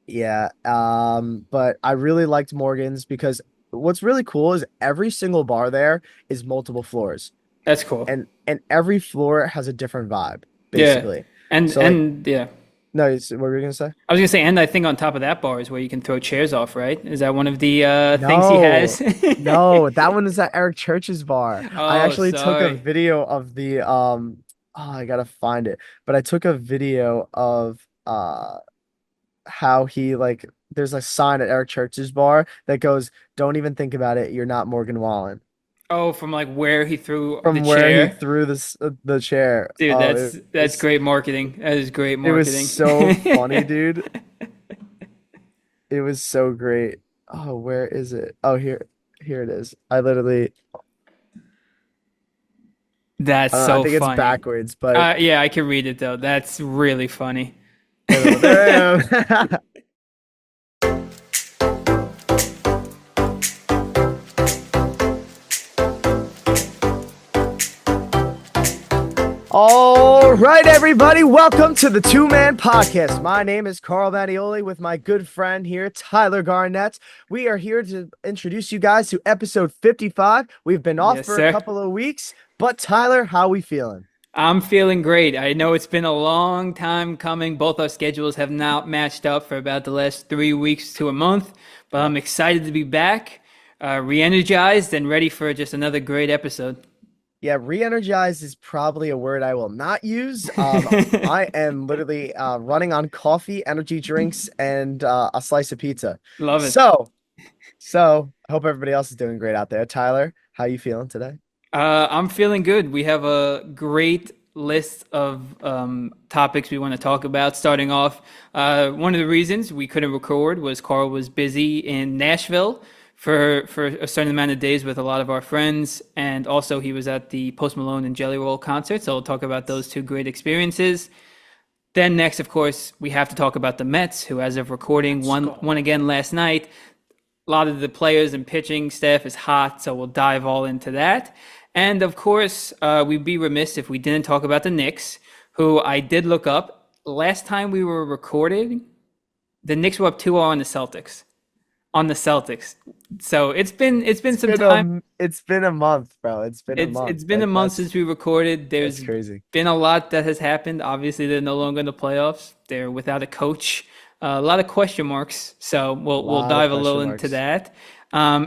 Yeah. But I really liked Morgan's because what's really cool is every single bar there is multiple floors, That's cool. and every floor has a different vibe, Yeah. basically. And So like, and yeah. no, what were you gonna say? I was gonna say, and I think on top of that bar is where you can throw chairs off, right? Is that one of the things he No, has? no, that one is at Eric Church's bar. I Oh, actually took a sorry. video of the oh, I gotta find it. But I took a video of how he like there's a sign at Eric Church's bar that goes, "Don't even think about it. You're not Morgan Wallen." Oh, from like where he threw the From where he chair. threw the chair. Dude, Oh, that's great marketing. That is great it was marketing. so funny, dude. It was so great. Oh, where is it? Oh, here it is. I literally That's I so think it's funny. backwards, but Yeah, I can read it though. That's really funny. there I am. All right, everybody, welcome to the Two Man Podcast. My name is Carl Mattioli with my good friend here, Tyler Garnett. We are here to introduce you guys to episode 55. We've been off Yes, for a sir. couple of weeks, but Tyler, how we feeling? I'm feeling great. I know it's been a long time coming. Both our schedules have not matched up for about the last 3 weeks to a month, but Yep. I'm excited to be back, re-energized, and ready for just another great episode. Yeah, re-energized is probably a word I will not use. I am literally running on coffee, energy drinks, and a slice of pizza. Love it. So, so I hope everybody else is doing great out there. Tyler, how you feeling today? I'm feeling good. We have a great list of topics we want to talk about. Starting off, one of the reasons we couldn't record was Carl was busy in Nashville for a certain amount of days with a lot of our friends, and also he was at the Post Malone and Jelly Roll concert. So we'll talk about those two great experiences. Then next, of course, we have to talk about the Mets, who, as of recording, Let's won go. again last night. A lot of the players and pitching staff is hot, so we'll dive all into that. And of course, we'd be remiss if we didn't talk about the Knicks, who I did look up. Last time we were recording, the Knicks were up 2-0 on the Celtics. On the Celtics. So it's been some time. It's been a month, bro. It's been a month. It's been a month since we recorded. That's There's crazy. been a lot that has happened. Obviously, they're no longer in the playoffs. They're without a coach. A lot of question marks. So A we'll lot of dive a little question into marks. that,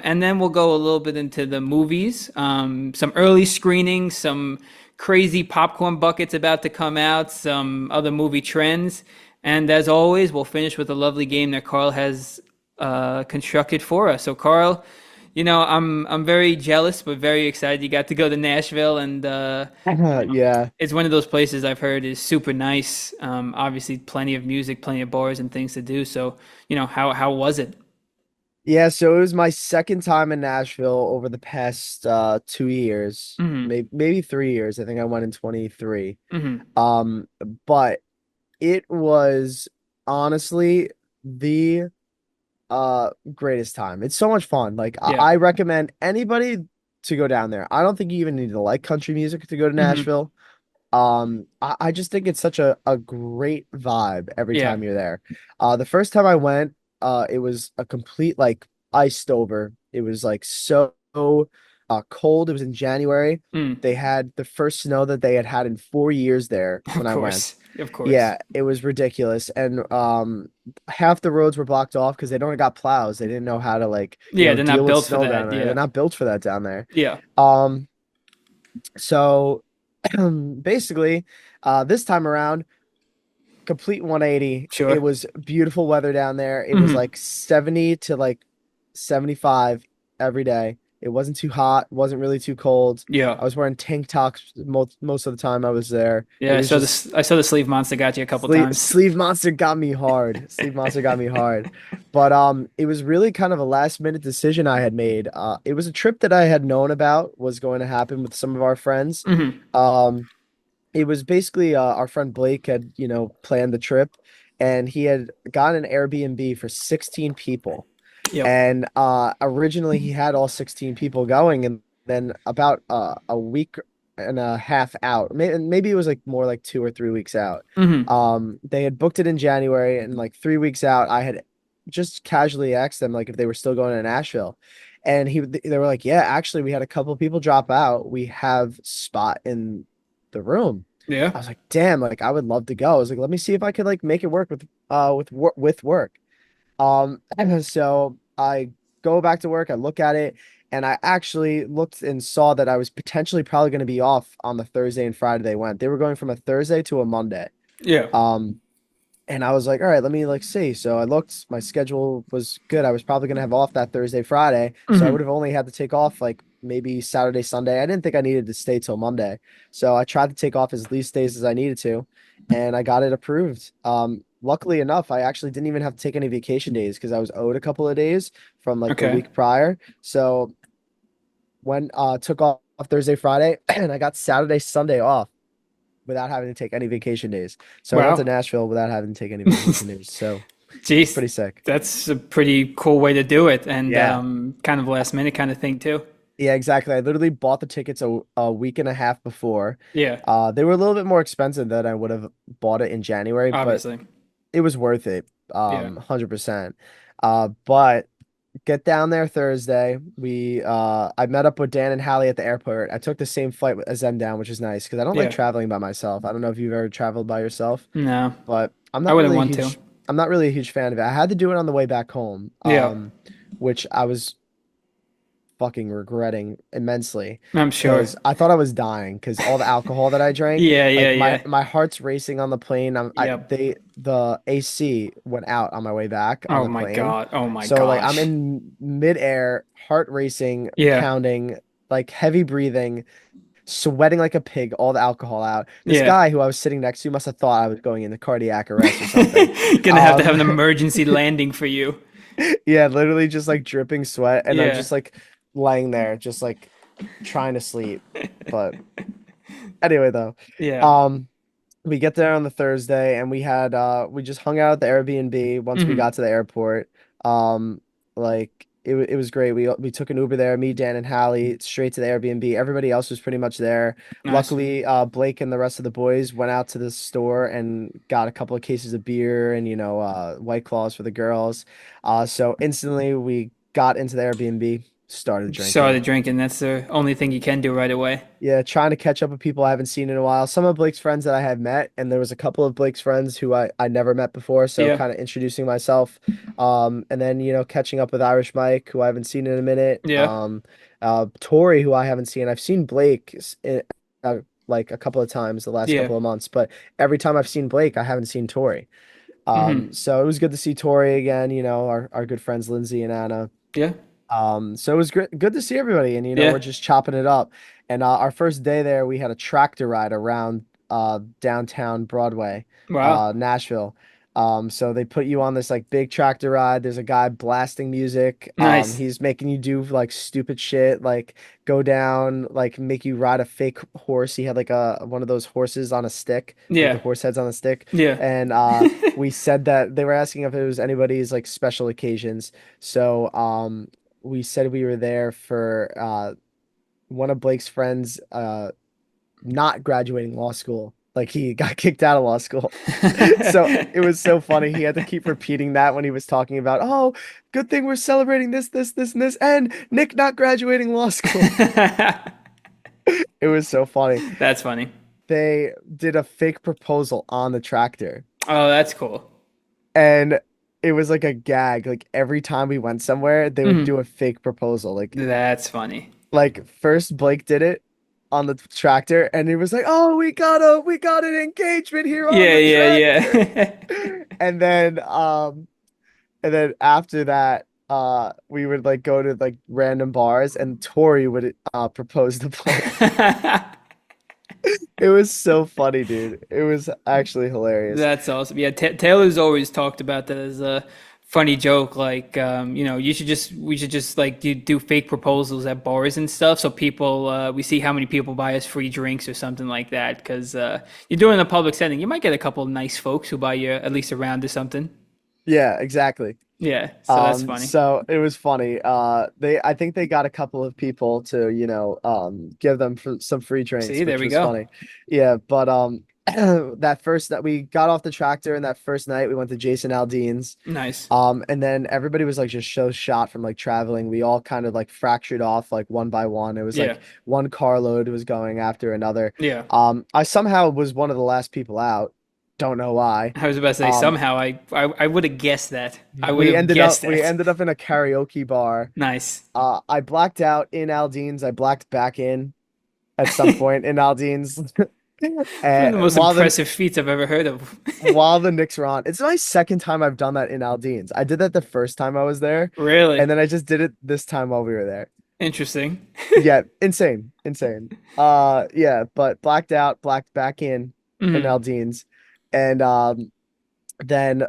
and then we'll go a little bit into the movies. Some early screenings, some crazy popcorn buckets about to come out, some other movie trends, and as always, we'll finish with a lovely game that Carl has constructed for us. So Carl, I'm very jealous, but very excited you got to go to Nashville, and Yeah. it's one of those places I've heard is super nice. Obviously, plenty of music, plenty of bars and things to do. So, how was it? Yeah, so it was my second time in Nashville over the past 2 years, Hmm. maybe 3 years. I think I went in 23. Hmm. Um, but it was honestly the greatest time. It's so much fun. Like Yeah. I recommend anybody to go down there. I don't think you even need to like country music to go to Hmm. Nashville. I just think it's such a great vibe every Yeah. time you're there. The first time I went, it was a complete like iced over. It was like so cold. It was in January. Mm. They had the first snow that they had had in 4 years there Of when I went. course. Of course. Yeah, it was ridiculous. And half the roads were blocked off because they don't got plows. They didn't know how to like, Yeah, they're deal not with built for snow down that. there. They're Yeah. not built for that down there. Yeah. Um, so basically, this time around, complete 180. It Sure. was beautiful weather down there. It was Hmm. like 70 to like 75 every day. It wasn't too hot, wasn't really too cold. Yeah. I was wearing tank tops most of the time I was there. It Yeah. I was saw just this. I saw the sleeve monster got you a couple times. Sleeve Monster got me hard. Sleeve Monster got me hard. But it was really kind of a last minute decision I had made. It was a trip that I had known about was going to happen with some of our friends. Hmm. Um it was basically our friend Blake had, planned the trip, and he had gotten an Airbnb for 16 people. Yep. And originally he had all 16 people going, and then about a week. and a half out. Maybe it was like more like 2 or 3 weeks out. Hmm. They had booked it in January, and like 3 weeks out, I had just casually asked them like if they were still going to Nashville, and they were like, yeah, actually, we had a couple people drop out. We have spot in the room. Yeah. I was like, damn, like I would love to go. I was like, let me see if I could like make it work with work. So I go back to work, I look at it, and I actually looked and saw that I was potentially probably going to be off on the Thursday and Friday they went. They were going from a Thursday to a Monday. Yeah. Um, and I was like, all right, let me like see. So I looked, my schedule was good. I was probably gonna have off that Thursday, Friday. So I would Hmm. have only had to take off like maybe Saturday, Sunday. I didn't think I needed to stay till Monday. So I tried to take off as least days as I needed to, and I got it approved. Luckily enough, I actually didn't even have to take any vacation days because I was owed a couple of days from like the Okay. week prior. So when took off Thursday, Friday, and I got Saturday, Sunday off without having to take any vacation days. So I went to Wow. Nashville without having to take any vacation days. So it's Jeez, pretty sick. that's a pretty cool way to do it, and Yeah. kind of last minute kind of thing too. Yeah, exactly. I literally bought the tickets a week and a half before. Yeah, They were a little bit more expensive than I would have bought it in January, but obviously. it was worth it. Yeah. 100%. But get down there Thursday. I met up with Dan and Hallie at the airport. I took the same flight as them down, which is nice because I don't like Yeah. traveling by myself. I don't know if you've ever traveled by yourself, No, but I wouldn't want to. I'm not really a huge fan of it. I had to do it on the way back home, Yeah, which I was fucking regretting immensely I'm sure. because I thought I was dying because all the alcohol that I drank, Yeah, yeah, like my yeah. my heart's racing on the plane. Yep. The AC went out on my way back on Oh the my plane. God. Oh my So like I'm gosh. in midair, heart racing, Yeah. pounding, like heavy breathing, sweating like a pig, all the alcohol out. This Yeah. guy who I was sitting next to must have thought I was going into cardiac arrest or something. Gonna have to have Um, an emergency landing for you. yeah, literally just like dripping sweat, and I'm Yeah. just like laying there, just like trying to sleep. But anyway, though, Yeah. um, we get there on the Thursday, and we just hung out at the Airbnb once we Hmm. got to the airport. Like it was great. We took an Uber there, me, Dan, and Hallie, straight to the Airbnb. Everybody else was pretty much there. Nice. Luckily, Blake and the rest of the boys went out to the store and got a couple of cases of beer and White Claws for the girls. So instantly we got into the Airbnb, started drinking. Started drinking. That's the only thing you can do right away. Yeah, trying to catch up with people I haven't seen in a while. Some of Blake's friends that I had met, and there was a couple of Blake's friends who I never met before, so Yeah. kind of introducing myself. And then, catching up with Irish Mike, who I haven't seen in a minute. Yeah. Tori, who I haven't seen. I've seen Blake like a couple of times the last Yeah. couple of months, but every time I've seen Blake, I haven't seen Tori. Hmm. So it was good to see Tori again, our good friends Lindsay and Anna. Yeah. So it was good to see everybody, and we're Yeah. just chopping it up. And our first day there, we had a tractor ride around downtown Broadway, Wow. Nashville. So they put you on this like big tractor ride. There's a guy blasting music. Nice. He's making you do like stupid shit, like go down, like make you ride a fake horse. He had like a one of those horses on a stick, like the Yeah. horse heads on a stick. Yeah. And we said that they were asking if it was anybody's like special occasions. So we said we were there for one of Blake's friends not graduating law school. Like he got kicked out of law school. So it was so funny. He had to keep repeating that when he was talking about, oh, good thing we're celebrating this, this, this, and this, and Nick not graduating law school. It was so funny. That's funny. They did a fake proposal on the tractor, Oh, that's cool. and it was like a gag. Like every time we went somewhere, they would Hmm. do a fake proposal. That's funny. Like first Blake did it on the tractor, and he was like, "Oh, we got an engagement here on Yeah, the yeah, tractor." yeah. And then after that, we would like go to like random bars, and Tori would propose to Blake. It was so funny, dude. It was actually hilarious. That's awesome. Yeah, Taylor's always talked about that as a funny joke. Like, we should just like do fake proposals at bars and stuff, so people we see how many people buy us free drinks or something like that. Because you're doing it in a public setting, you might get a couple of nice folks who buy you at least a round or something. Yeah, exactly. Yeah, so that's funny. So it was funny. I think they got a couple of people to, give them some free See, drinks, there which we was go. funny. Yeah, but that we got off the tractor and that first night we went to Jason Aldean's. Nice. And then everybody was like just so shot from like traveling. We all kind of like fractured off like one by one. It was Yeah, like one carload was going after another. yeah. I somehow was one of the last people out. Don't know why. I was about to say Um, somehow I would have guessed that. I would we have ended up guessed we that. ended up in a karaoke bar. Nice. I blacked out in Aldean's. I blacked back in at some point in Aldean's. One of And the most impressive feats I've ever heard of. while the Knicks were on, it's my second time I've done that in Aldean's. I did that the first time I was there, Really and then I just did it this time while we were there. interesting. Yeah, insane, insane. Yeah, but blacked out, blacked back in Mhm. Aldean's, and then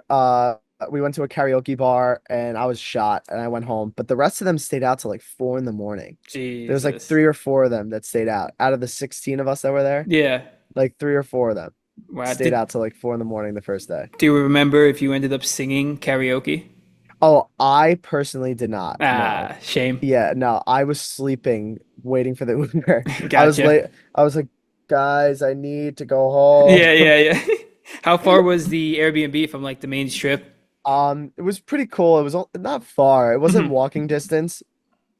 we went to a karaoke bar and I was shot and I went home. But the rest of them stayed out till like 4 in the morning. There was like Jesus. 3 or 4 of them that stayed out of the 16 of us that were there. Yeah. Like 3 or 4 of them Wow. stayed out till like 4 in the morning the first day. Do you remember if you ended up singing karaoke? Oh, I personally did not. No. Ah, shame. Yeah, no. I was sleeping, waiting for the Uber. I was Gotcha. late. I was like, guys, I need to go home. Yeah, yeah, yeah. How far was the Airbnb from like the main strip? It was pretty cool. It was not far. It wasn't Mhm. walking distance.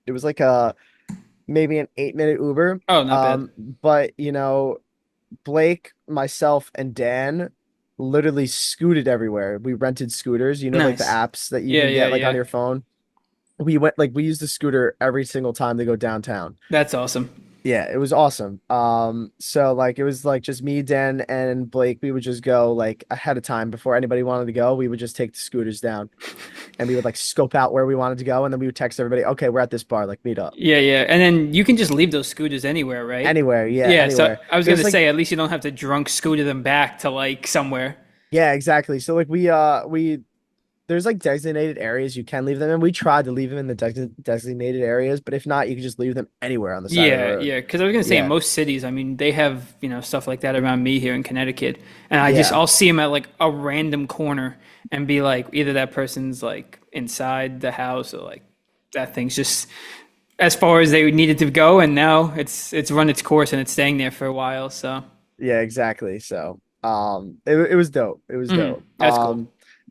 It was like a maybe an 8 minute Uber. Oh, not bad. But Blake, myself, and Dan literally scooted everywhere. We rented scooters, like the Nice. apps that you Yeah, can yeah, get like on yeah. your phone. We used the scooter every single time to go downtown. That's awesome. Yeah, it was awesome. So like it was like just me, Dan, and Blake. We would just go like ahead of time before anybody wanted to go. We would just take the scooters down and we would like scope out where we wanted to go, and then we would text everybody, okay, we're at this bar, like meet up. Yeah, yeah. And then you can just leave those scooters anywhere, right? Anywhere, yeah, Yeah, so anywhere. I was There's gonna like say at least you don't have to drunk scooter them back to like somewhere. Yeah, exactly. So like we there's like designated areas you can leave them in. We tried to leave them in the designated areas, but if not, you can just leave them anywhere on the side of the Yeah, road. yeah. Because I was gonna say in Yeah. most cities, I mean, they have stuff like that around me here in Connecticut, and Yeah. I'll see them at like a random corner and be like, either that person's like inside the house or like that thing's just as far as they needed to go, and now it's run its course and it's staying there for a while. So Yeah, exactly. So, it was dope. It was dope. that's cool.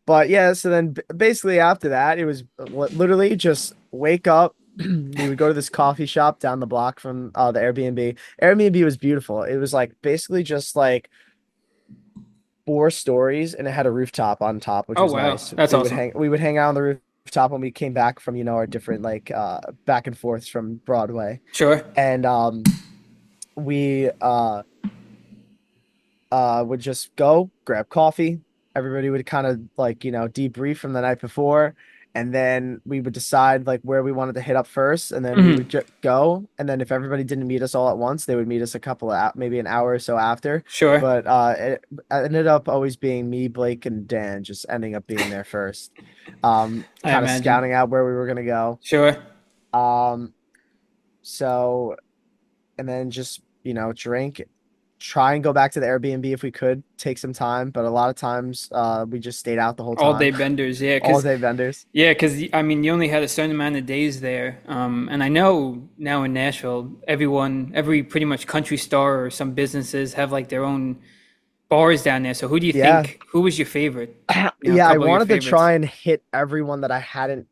But yeah, so then basically after that, it was literally just wake up. We would go to this coffee shop down the block from the Airbnb. Airbnb was beautiful. It was like basically just like 4 stories and it had a rooftop on top, which Oh was wow, nice. that's awesome. We would hang out on the rooftop when we came back from, our different like back and forths from Broadway. Sure. And we would just go grab coffee. Everybody would kind of like, debrief from the night before. And then we would decide like where we wanted to hit up first. And then we would Hmm. go. And then if everybody didn't meet us all at once, they would meet us a couple of, maybe an hour or so after. Sure. But it ended up always being me, Blake, and Dan just ending up being there first. I Kind of imagine. scouting out where we were going to go. Sure. Um, so, and then just, drink, try and go back to the Airbnb if we could, take some time, but a lot of times we just stayed out the whole All day time. vendors, yeah, All because day vendors. I mean, you only had a certain amount of days there, and I know now in Nashville, every pretty much country store or some businesses have like their own bars down there. So who do you Yeah. think? Who was your favorite? A Yeah, I couple of your wanted to favorites. try and hit everyone that I hadn't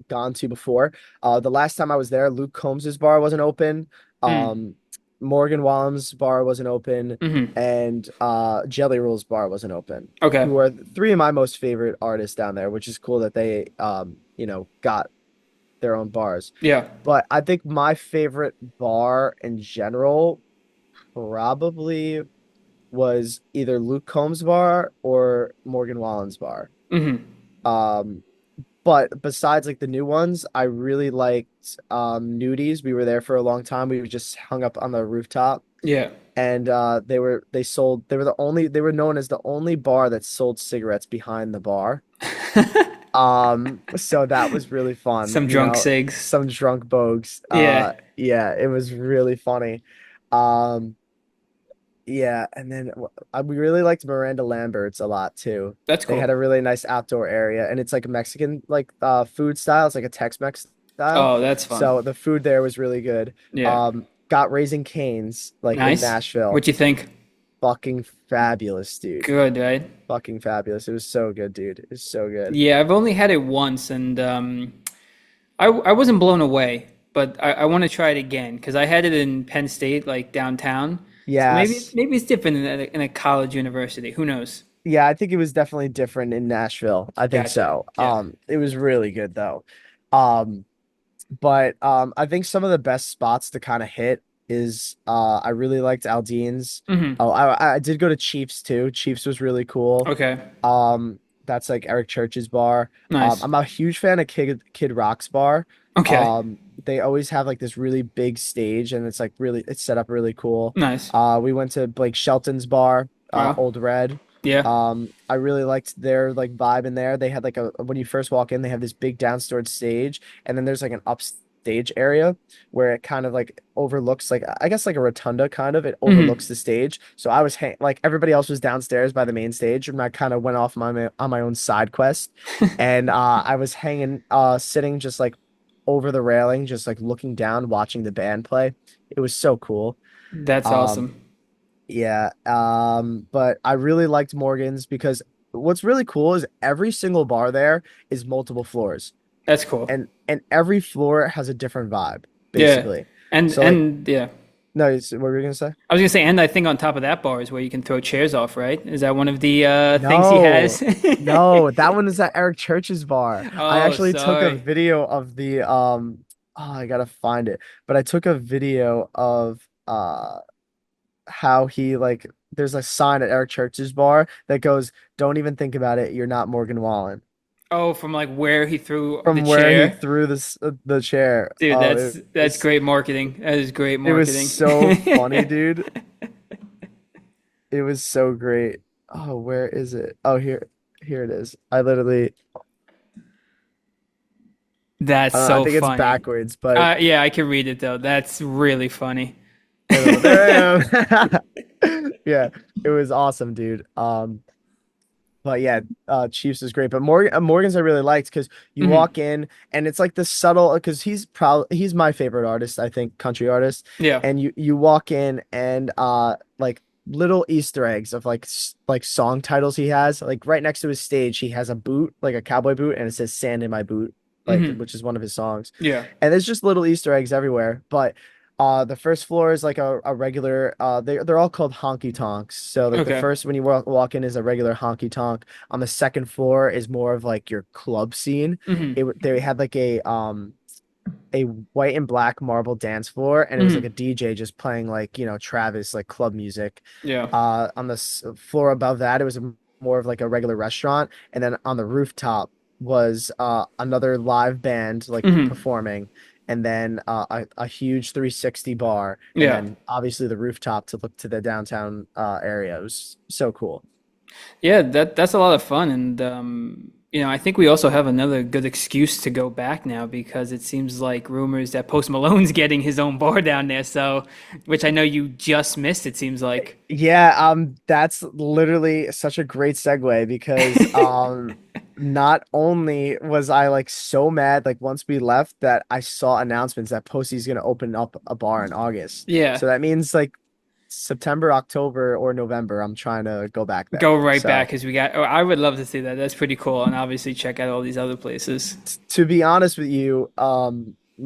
gone to before. The last time I was there, Luke Combs's bar wasn't open. Mm, Um, Morgan Wallen's bar wasn't open, hmm. and Jelly Roll's bar wasn't open. Okay. Who are three of my most favorite artists down there, which is cool that they got their own bars. Yeah. But I think my favorite bar in general probably was either Luke Combs' bar or Morgan Wallen's bar. Hmm. Um, but besides like the new ones, I really liked Nudies. We were there for a long time. We just hung up on the rooftop Yeah. and they were known as the only bar that sold cigarettes behind the bar. So that was really fun, Some drunk cigs. some drunk bogues. Yeah. Yeah, it was really funny. Um Yeah, and then we really liked Miranda Lambert's a lot too. That's They had cool. a really nice outdoor area, and it's like Mexican like food style. It's like a Tex-Mex style. Oh, that's fun. So the food there was really good. Yeah. Got Raising Cane's like in Nice. Nashville. What you think? Fucking fabulous, dude. Good, right? Fucking fabulous. It was so good, dude. It was so good. Yeah, I've only had it once, and I wasn't blown away, but I want to try it again because I had it in Penn State, like downtown. So Yes. maybe it's different in a college university. Who knows? Yeah, I think it was definitely different in Nashville. I think Gotcha. so. Yeah. It was really good though. Um, but I think some of the best spots to kind of hit is I really liked Aldean's. Hmm. Oh, I did go to Chiefs too. Chiefs was really cool. Okay. That's like Eric Church's bar. Nice. I'm a huge fan of Kid Rock's bar. Okay. They always have like this really big stage and it's like really it's set up really cool. Nice. We went to Blake Shelton's bar, Wow. Old Red. Yeah. I really liked their like vibe in there. They had like a when you first walk in, they have this big downstage stage, and then there's like an upstage area where it kind of like overlooks like I guess like a rotunda kind of. It overlooks Hmm. the stage. So I was like everybody else was downstairs by the main stage, and I kind of went off on my own side quest, and I was hanging sitting just like over the railing, just like looking down, watching the band play. It was so cool. That's Um, awesome. yeah, but I really liked Morgan's because what's really cool is every single bar there is multiple floors, That's cool. and every floor has a different vibe, Yeah. basically. And So like, and yeah. no, what were you gonna say? I was gonna say, and I think on top of that bar is where you can throw chairs off, right? Is that one of the things he No, has? no, that one is at Eric Church's bar. I Oh, actually took a sorry. video of the oh, I gotta find it, but I took a video of how he like there's a sign at Eric Church's bar that goes, "Don't even think about it. You're not Morgan Wallen." Oh, from like where he threw the From where he chair. threw the chair. Dude, Oh, that's great marketing. That is great it was marketing. so funny, dude. It was so great. Oh, where is it? Oh, here it is. I literally That's I so think it's funny. backwards, but Yeah, I can read it though. That's really funny. there I am. Yeah, it was awesome, dude. But yeah, Chiefs is great. But Morgan's I really liked because you Hmm. walk in and it's like the subtle because he's my favorite artist, I think, country artist. Yeah. And you walk in and like little Easter eggs of like like song titles he has. Like right next to his stage, he has a boot, like a cowboy boot, and it says "Sand in My Boot," like Hmm. which is one of his songs. Yeah. And there's just little Easter eggs everywhere. But the first floor is like a regular they're all called honky tonks. So like the Okay. first when you walk in is a regular honky tonk. On the second floor is more of like your club scene. Hmm. They had like a white and black marble dance floor and it was like a Hmm. DJ just playing like, you know, Travis like club music. Yeah. On the floor above that it was more of like a regular restaurant and then on the rooftop was another live band like Hmm. performing and then a huge 360 bar and Yeah. then obviously the rooftop to look to the downtown area. It was so cool. Yeah, that's a lot of fun, and I think we also have another good excuse to go back now because it seems like rumors that Post Malone's getting his own bar down there. So, which I know you just missed. It seems like. Yeah, that's literally such a great segue because not only was I like so mad like once we left that I saw announcements that Posty's gonna open up a bar in August. Yeah, So that means like September, October, or November, I'm trying to go back go there. right back So because we got. Oh, I would love to see that. That's pretty cool, and obviously check out all these other places. to be honest with you,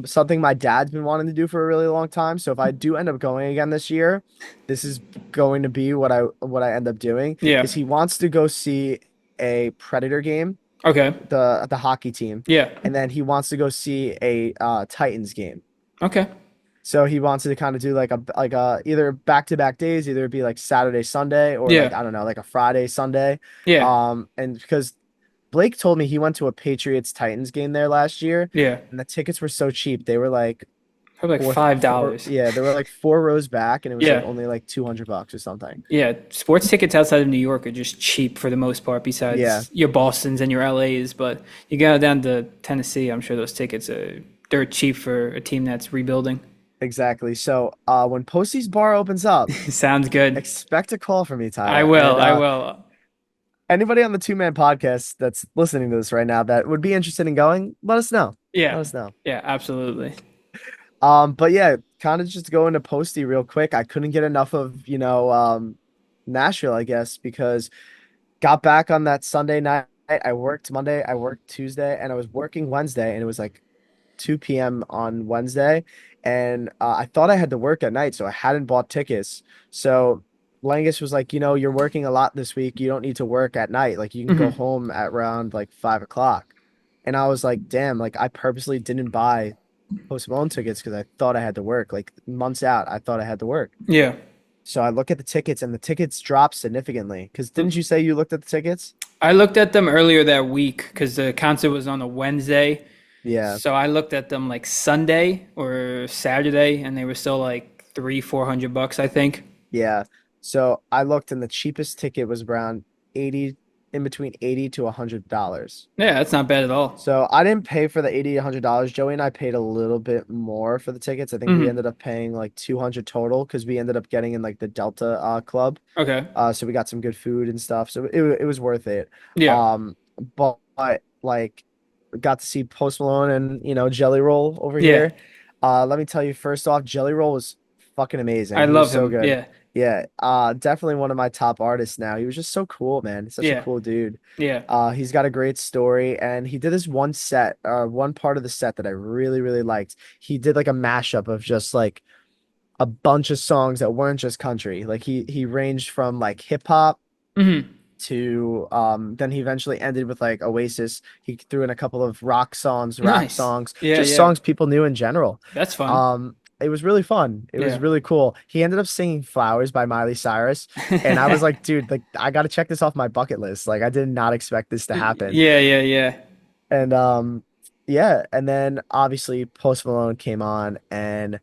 something my dad's been wanting to do for a really long time. So if I do end up going again this year, this is going to be what I end up doing Yeah. is he wants to go see a Predator game, Okay. the hockey team, Yeah. and then he wants to go see a Titans game. Okay. So he wants to kind of do like a either back to back days, either it be like Saturday, Sunday, or like Yeah. I don't know, like a Friday, Sunday. Yeah. And because Blake told me he went to a Patriots Titans game there last year, Yeah. and the tickets were so cheap. They were like Probably like four, $5. yeah, they were like four rows back, and it was like Yeah. only like $200 or something. Yeah, sports tickets outside of New York are just cheap for the most part, Yeah, besides your Bostons and your LAs. But you go down to Tennessee, I'm sure those tickets are dirt cheap for a team that's rebuilding. exactly. So, when Posty's bar opens up, Sounds good. expect a call from me, I Tyler. will. And I will. anybody on the Two Man Podcast that's listening to this right now that would be interested in going, let us know. Let Yeah. us know. Yeah, absolutely. But yeah, kind of just going to Posty real quick. I couldn't get enough of, Nashville, I guess, because got back on that Sunday night. I worked Monday, I worked Tuesday, and I was working Wednesday, and it was like 2 p.m. on Wednesday, and I thought I had to work at night, so I hadn't bought tickets. So Langus was like, you're working a lot this week. You don't need to work at night. Like you can go Hmm. home at around like 5 o'clock. And I was like, damn, like I purposely didn't buy Post Malone tickets because I thought I had to work. Like months out, I thought I had to work. Yeah. So I look at the tickets and the tickets dropped significantly. Because didn't you say you looked at the tickets? I looked at them earlier that week because the concert was on a Wednesday. Yeah. So I looked at them like Sunday or Saturday, and they were still like 300-400 bucks, I think. Yeah. So I looked and the cheapest ticket was around 80, in between 80 to $100. Yeah, that's not bad at all. So I didn't pay for the 80 to $100. Joey and I paid a little bit more for the tickets. I think we Hmm. ended up paying like 200 total because we ended up getting in like the Delta club. Okay. So we got some good food and stuff. So it was worth it. Yeah. Um, but like got to see Post Malone and Jelly Roll over Yeah. here. Let me tell you, first off, Jelly Roll was fucking amazing. I He was love so him. good. Yeah. Yeah, definitely one of my top artists now. He was just so cool, man. He's such a Yeah. cool dude. Yeah. He's got a great story, and he did this one part of the set that I really, really liked. He did like a mashup of just like a bunch of songs that weren't just country. Like he ranged from like hip hop Hmm. to then he eventually ended with like Oasis. He threw in a couple of rock songs, rap Nice. songs, Yeah. just Yeah. songs people knew in general. That's fun. It was really fun. It was Yeah. really cool. He ended up singing Flowers by Miley Cyrus, and I was like, dude, like I got to check this off my bucket list. Like I did not expect this to happen. Yeah. Yeah. Yeah. And yeah, and then obviously Post Malone came on and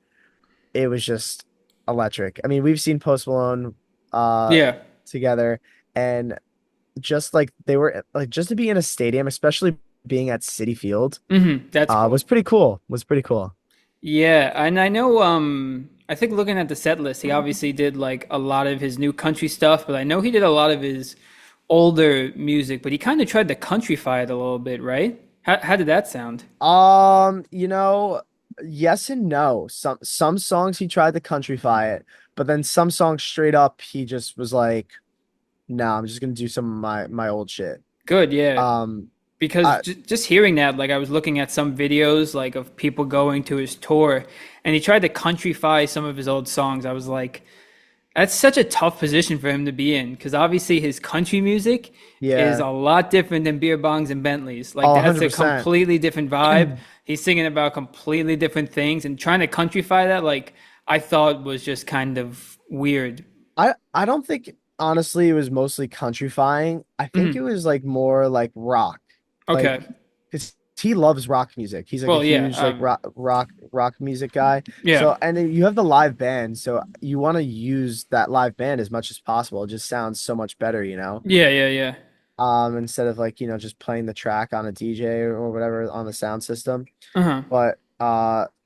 it was just electric. I mean, we've seen Post Malone uh Yeah. together, and just like they were like just to be in a stadium, especially being at Citi Field, That's cool. was pretty cool. Was pretty cool. Yeah, and I know I think looking at the set list, he obviously did like a lot of his new country stuff, but I know he did a lot of his older music, but he kind of tried to countryfy it a little bit, right? How did that sound? Um, you know, yes and no. Some songs he tried to countryfy it, but then some songs straight up he just was like, "No, I'm just gonna do some of my old shit." Good, yeah. Um, Because I just hearing that, like I was looking at some videos like of people going to his tour, and he tried to countryfy some of his old songs. I was like, that's such a tough position for him to be in because obviously his country music is yeah, a lot different than beer bongs and Bentleys. Like oh, that's a 100%. completely different vibe. He's singing about completely different things and trying to countryfy that, like I thought was just kind of weird. I don't think honestly it was mostly countryfying. I think it Mhm. was like more like rock. Okay. Like because he loves rock music. He's like a Well, yeah. huge like rock music guy. Yeah. So and then you have the live band, so you want to use that live band as much as possible. It just sounds so much better, you know. Yeah. Yeah. Yeah. Instead of like, just playing the track on a DJ or whatever on the sound system. Uh-huh. But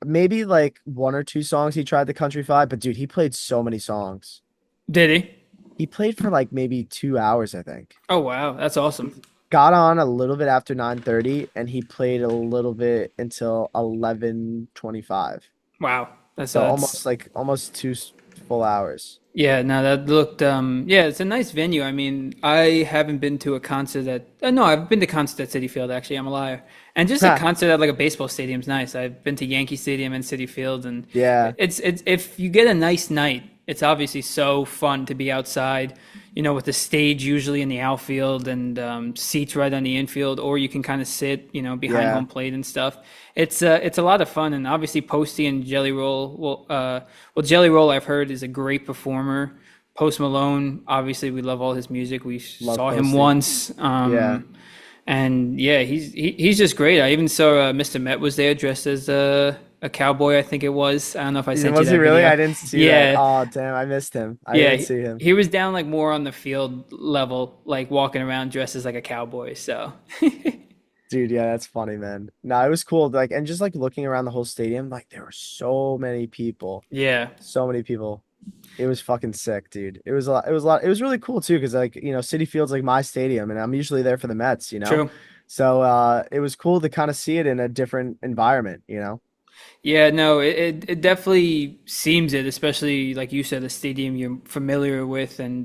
maybe like one or two songs he tried the countryfy, but dude, he played so many songs. Did he? He played for like maybe 2 hours, I think. Oh, wow. That's awesome. Got on a little bit after 9:30 and he played a little bit until 11:25. Wow. So almost two full hours. Yeah, no, that looked yeah, it's a nice venue. I mean, I haven't been to a concert at no, I've been to concert at Citi Field actually. I'm a liar. And just a Ha, concert at like a baseball stadium's nice. I've been to Yankee Stadium and Citi Field and yeah. it's if you get a nice night, it's obviously so fun to be outside, with the stage usually in the outfield and seats right on the infield, or you can kind of sit, behind Yeah. home plate and stuff. It's a lot of fun, and obviously Posty and Jelly Roll. Well, Jelly Roll I've heard is a great performer. Post Malone, obviously we love all his music. We Love saw him Posty. once, Yeah. and yeah, he's just great. I even saw Mr. Met was there dressed as a cowboy. I think it was. I don't know if I sent you Was he that really? video. I didn't see that. Yeah, Oh, damn, I missed him. I yeah, didn't see him. he was down like more on the field level, like walking around dressed as like a cowboy. So Dude, yeah, that's funny, man. No, it was cool. Like, and just like looking around the whole stadium, like there were so many people, Yeah, so many people. It was fucking sick, dude. It was a lot. It was a lot. It was really cool too, because like City Field's like my stadium, and I'm usually there for the Mets. true. So it was cool to kind of see it in a different environment. Yeah, no, it definitely seems it, especially like you said, a stadium you're familiar with, and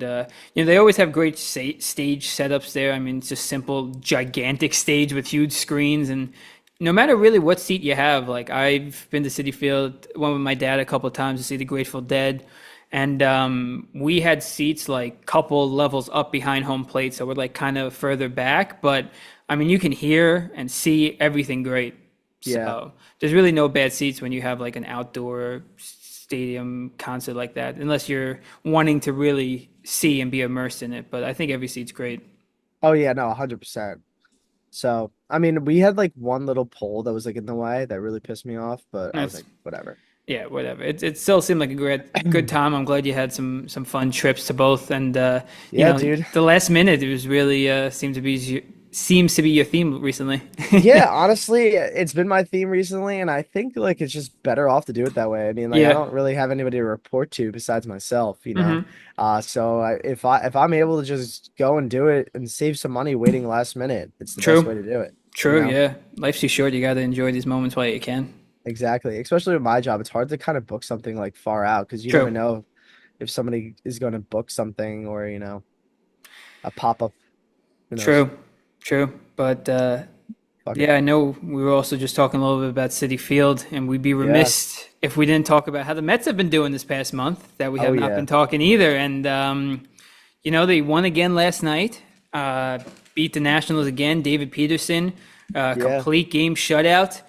they always have great stage setups there. I mean, it's just simple, gigantic stage with huge screens, and no matter really what seat you have, like I've been to Citi Field, went with my dad a couple of times to see the Grateful Dead, and we had seats like couple levels up behind home plate, so we're like kind of further back, but I mean, you can hear and see everything great. Yeah. So there's really no bad seats when you have like an outdoor stadium concert like that, unless you're wanting to really see and be immersed in it. But I think every seat's great. Oh yeah, no, 100%. So I mean, we had like one little pole that was like in the way that really pissed me off, but I was That's like, whatever. yeah, whatever. It still seemed like a good time. I'm glad you had some fun trips to both, and Yeah, dude. the last minute it was really seems to be your theme recently. Yeah, honestly, it's been my theme recently, and I think like it's just better off to do it that way. I mean, like I Yeah. don't really have anybody to report to besides myself. Hmm. So if I'm able to just go and do it and save some money waiting last minute, it's the best way True. to do it. You True. know? Yeah. Life's too short. You got to enjoy these moments while you can. Exactly. Especially with my job, it's hard to kind of book something like far out because you never True. know if somebody is going to book something or a pop-up. Who knows? True. True. But Fuck it. yeah, I know we were also just talking a little bit about Citi Field, and we'd be Yeah. remiss if we didn't talk about how the Mets have been doing this past month that we Oh have not been yeah. talking either. And, they won again last night, beat the Nationals again. David Peterson, Yeah. complete game shutout.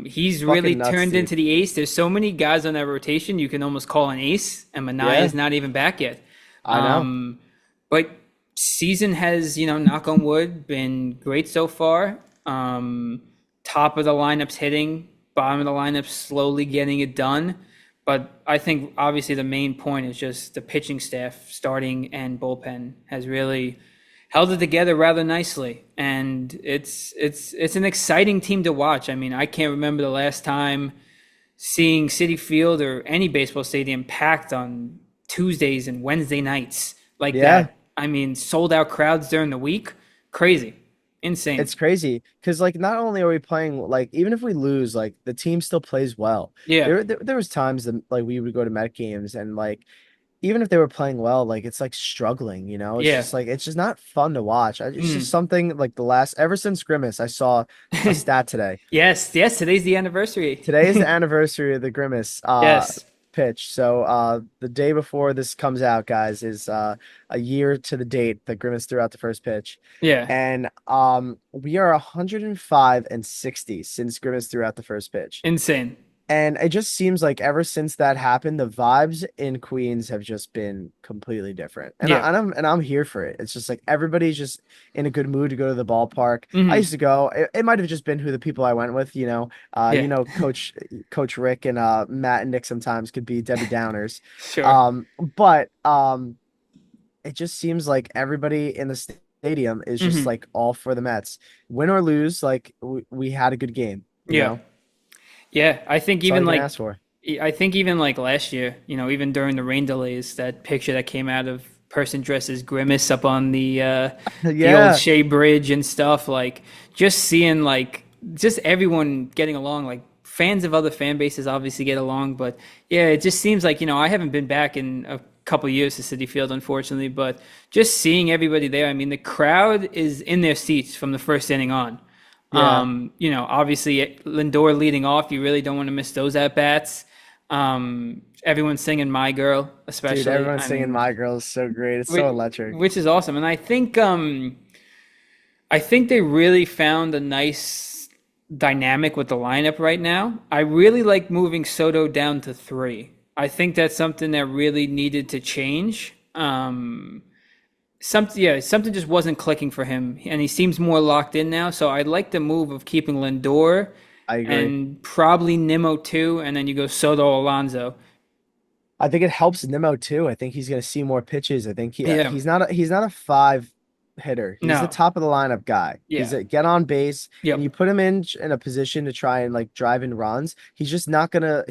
He's really Fucking nuts, turned dude. into the ace. There's so many guys on that rotation you can almost call an ace, and Manaea Yeah. is not even back yet. I know. But season has, knock on wood, been great so far. Top of the lineups hitting, bottom of the lineup slowly getting it done. But I think obviously the main point is just the pitching staff, starting and bullpen, has really held it together rather nicely. And it's an exciting team to watch. I mean, I can't remember the last time seeing Citi Field or any baseball stadium packed on Tuesdays and Wednesday nights like Yeah. that. I mean, sold out crowds during the week. Crazy. Insane. It's crazy because like not only are we playing like even if we lose like the team still plays well. Yeah. There was times that like we would go to Met games and like even if they were playing well like it's like struggling. It's Yeah. just like it's just not fun to watch. It's just Mm. something like the last ever since Grimace I saw a stat today. Yes. Yes. Today's the anniversary. Today is the anniversary of the Grimace Yes. pitch. So the day before this comes out, guys, is a year to the date that Grimace threw out the first pitch. Yeah. And we are 105 and 60 since Grimace threw out the first pitch. Insane. And it just seems like ever since that happened, the vibes in Queens have just been completely different. And Yeah. I'm here for it. It's just like everybody's just in a good mood to go to the ballpark. I Hmm. used to go. It might have just been who the people I went with. Yeah. Coach Rick and Matt and Nick sometimes could be Debbie Downers. Sure. But it just seems like everybody in the stadium is just Hmm. like all for the Mets. Win or lose, like we had a good game, you Yeah. know? Yeah. I think That's all even you can like ask for. last year, even during the rain delays, that picture that came out of person dressed as Grimace up on the old Yeah. Shea Bridge and stuff, like just seeing like just everyone getting along, like fans of other fan bases obviously get along, but yeah, it just seems like, I haven't been back in a couple years to Citi Field, unfortunately, but just seeing everybody there, I mean, the crowd is in their seats from the first inning on. Yeah. Obviously Lindor leading off, you really don't want to miss those at bats. Everyone's singing "My Girl," Dude, especially. everyone's I singing mean, My Girl is so great. It's so electric. which is awesome, and I think they really found a nice dynamic with the lineup right now. I really like moving Soto down to 3. I think that's something that really needed to change. Something just wasn't clicking for him, and he seems more locked in now. So I like the move of keeping Lindor I agree. and probably Nimmo too, and then you go Soto Alonso. I think it helps Nimmo too. I think he's gonna see more pitches. I think Yeah. he's not a 5 hitter. He's the No. top of the lineup guy. He's Yeah. a get on base, and Yep. you put him in a position to try and like drive in runs. He's not gonna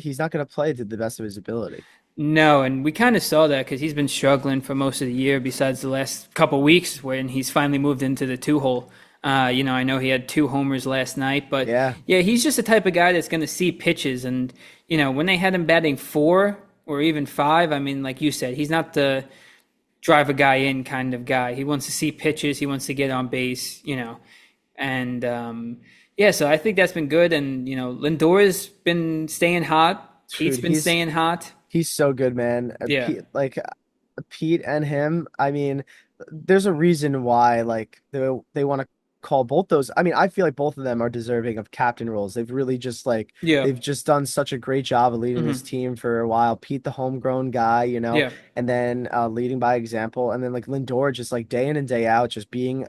play to the best of his ability. No, and we kind of saw that because he's been struggling for most of the year, besides the last couple weeks when he's finally moved into the two hole. I know he had two homers last night, but Yeah, yeah, he's just the type of guy that's going to see pitches. And, when they had him batting four or even five, I mean, like you said, he's not the drive a guy in kind of guy. He wants to see pitches, he wants to get on base. And yeah, so I think that's been good. And, Lindor's been staying hot, Pete's dude, been staying hot. he's so good, man. Yeah. Pete and him. I mean, there's a reason why like they want to call both those. I mean, I feel like both of them are deserving of captain roles. Yeah. They've just done such a great job of leading this Hmm. team for a while. Pete, the homegrown guy, Yeah. and then leading by example, and then like Lindor just like day in and day out just being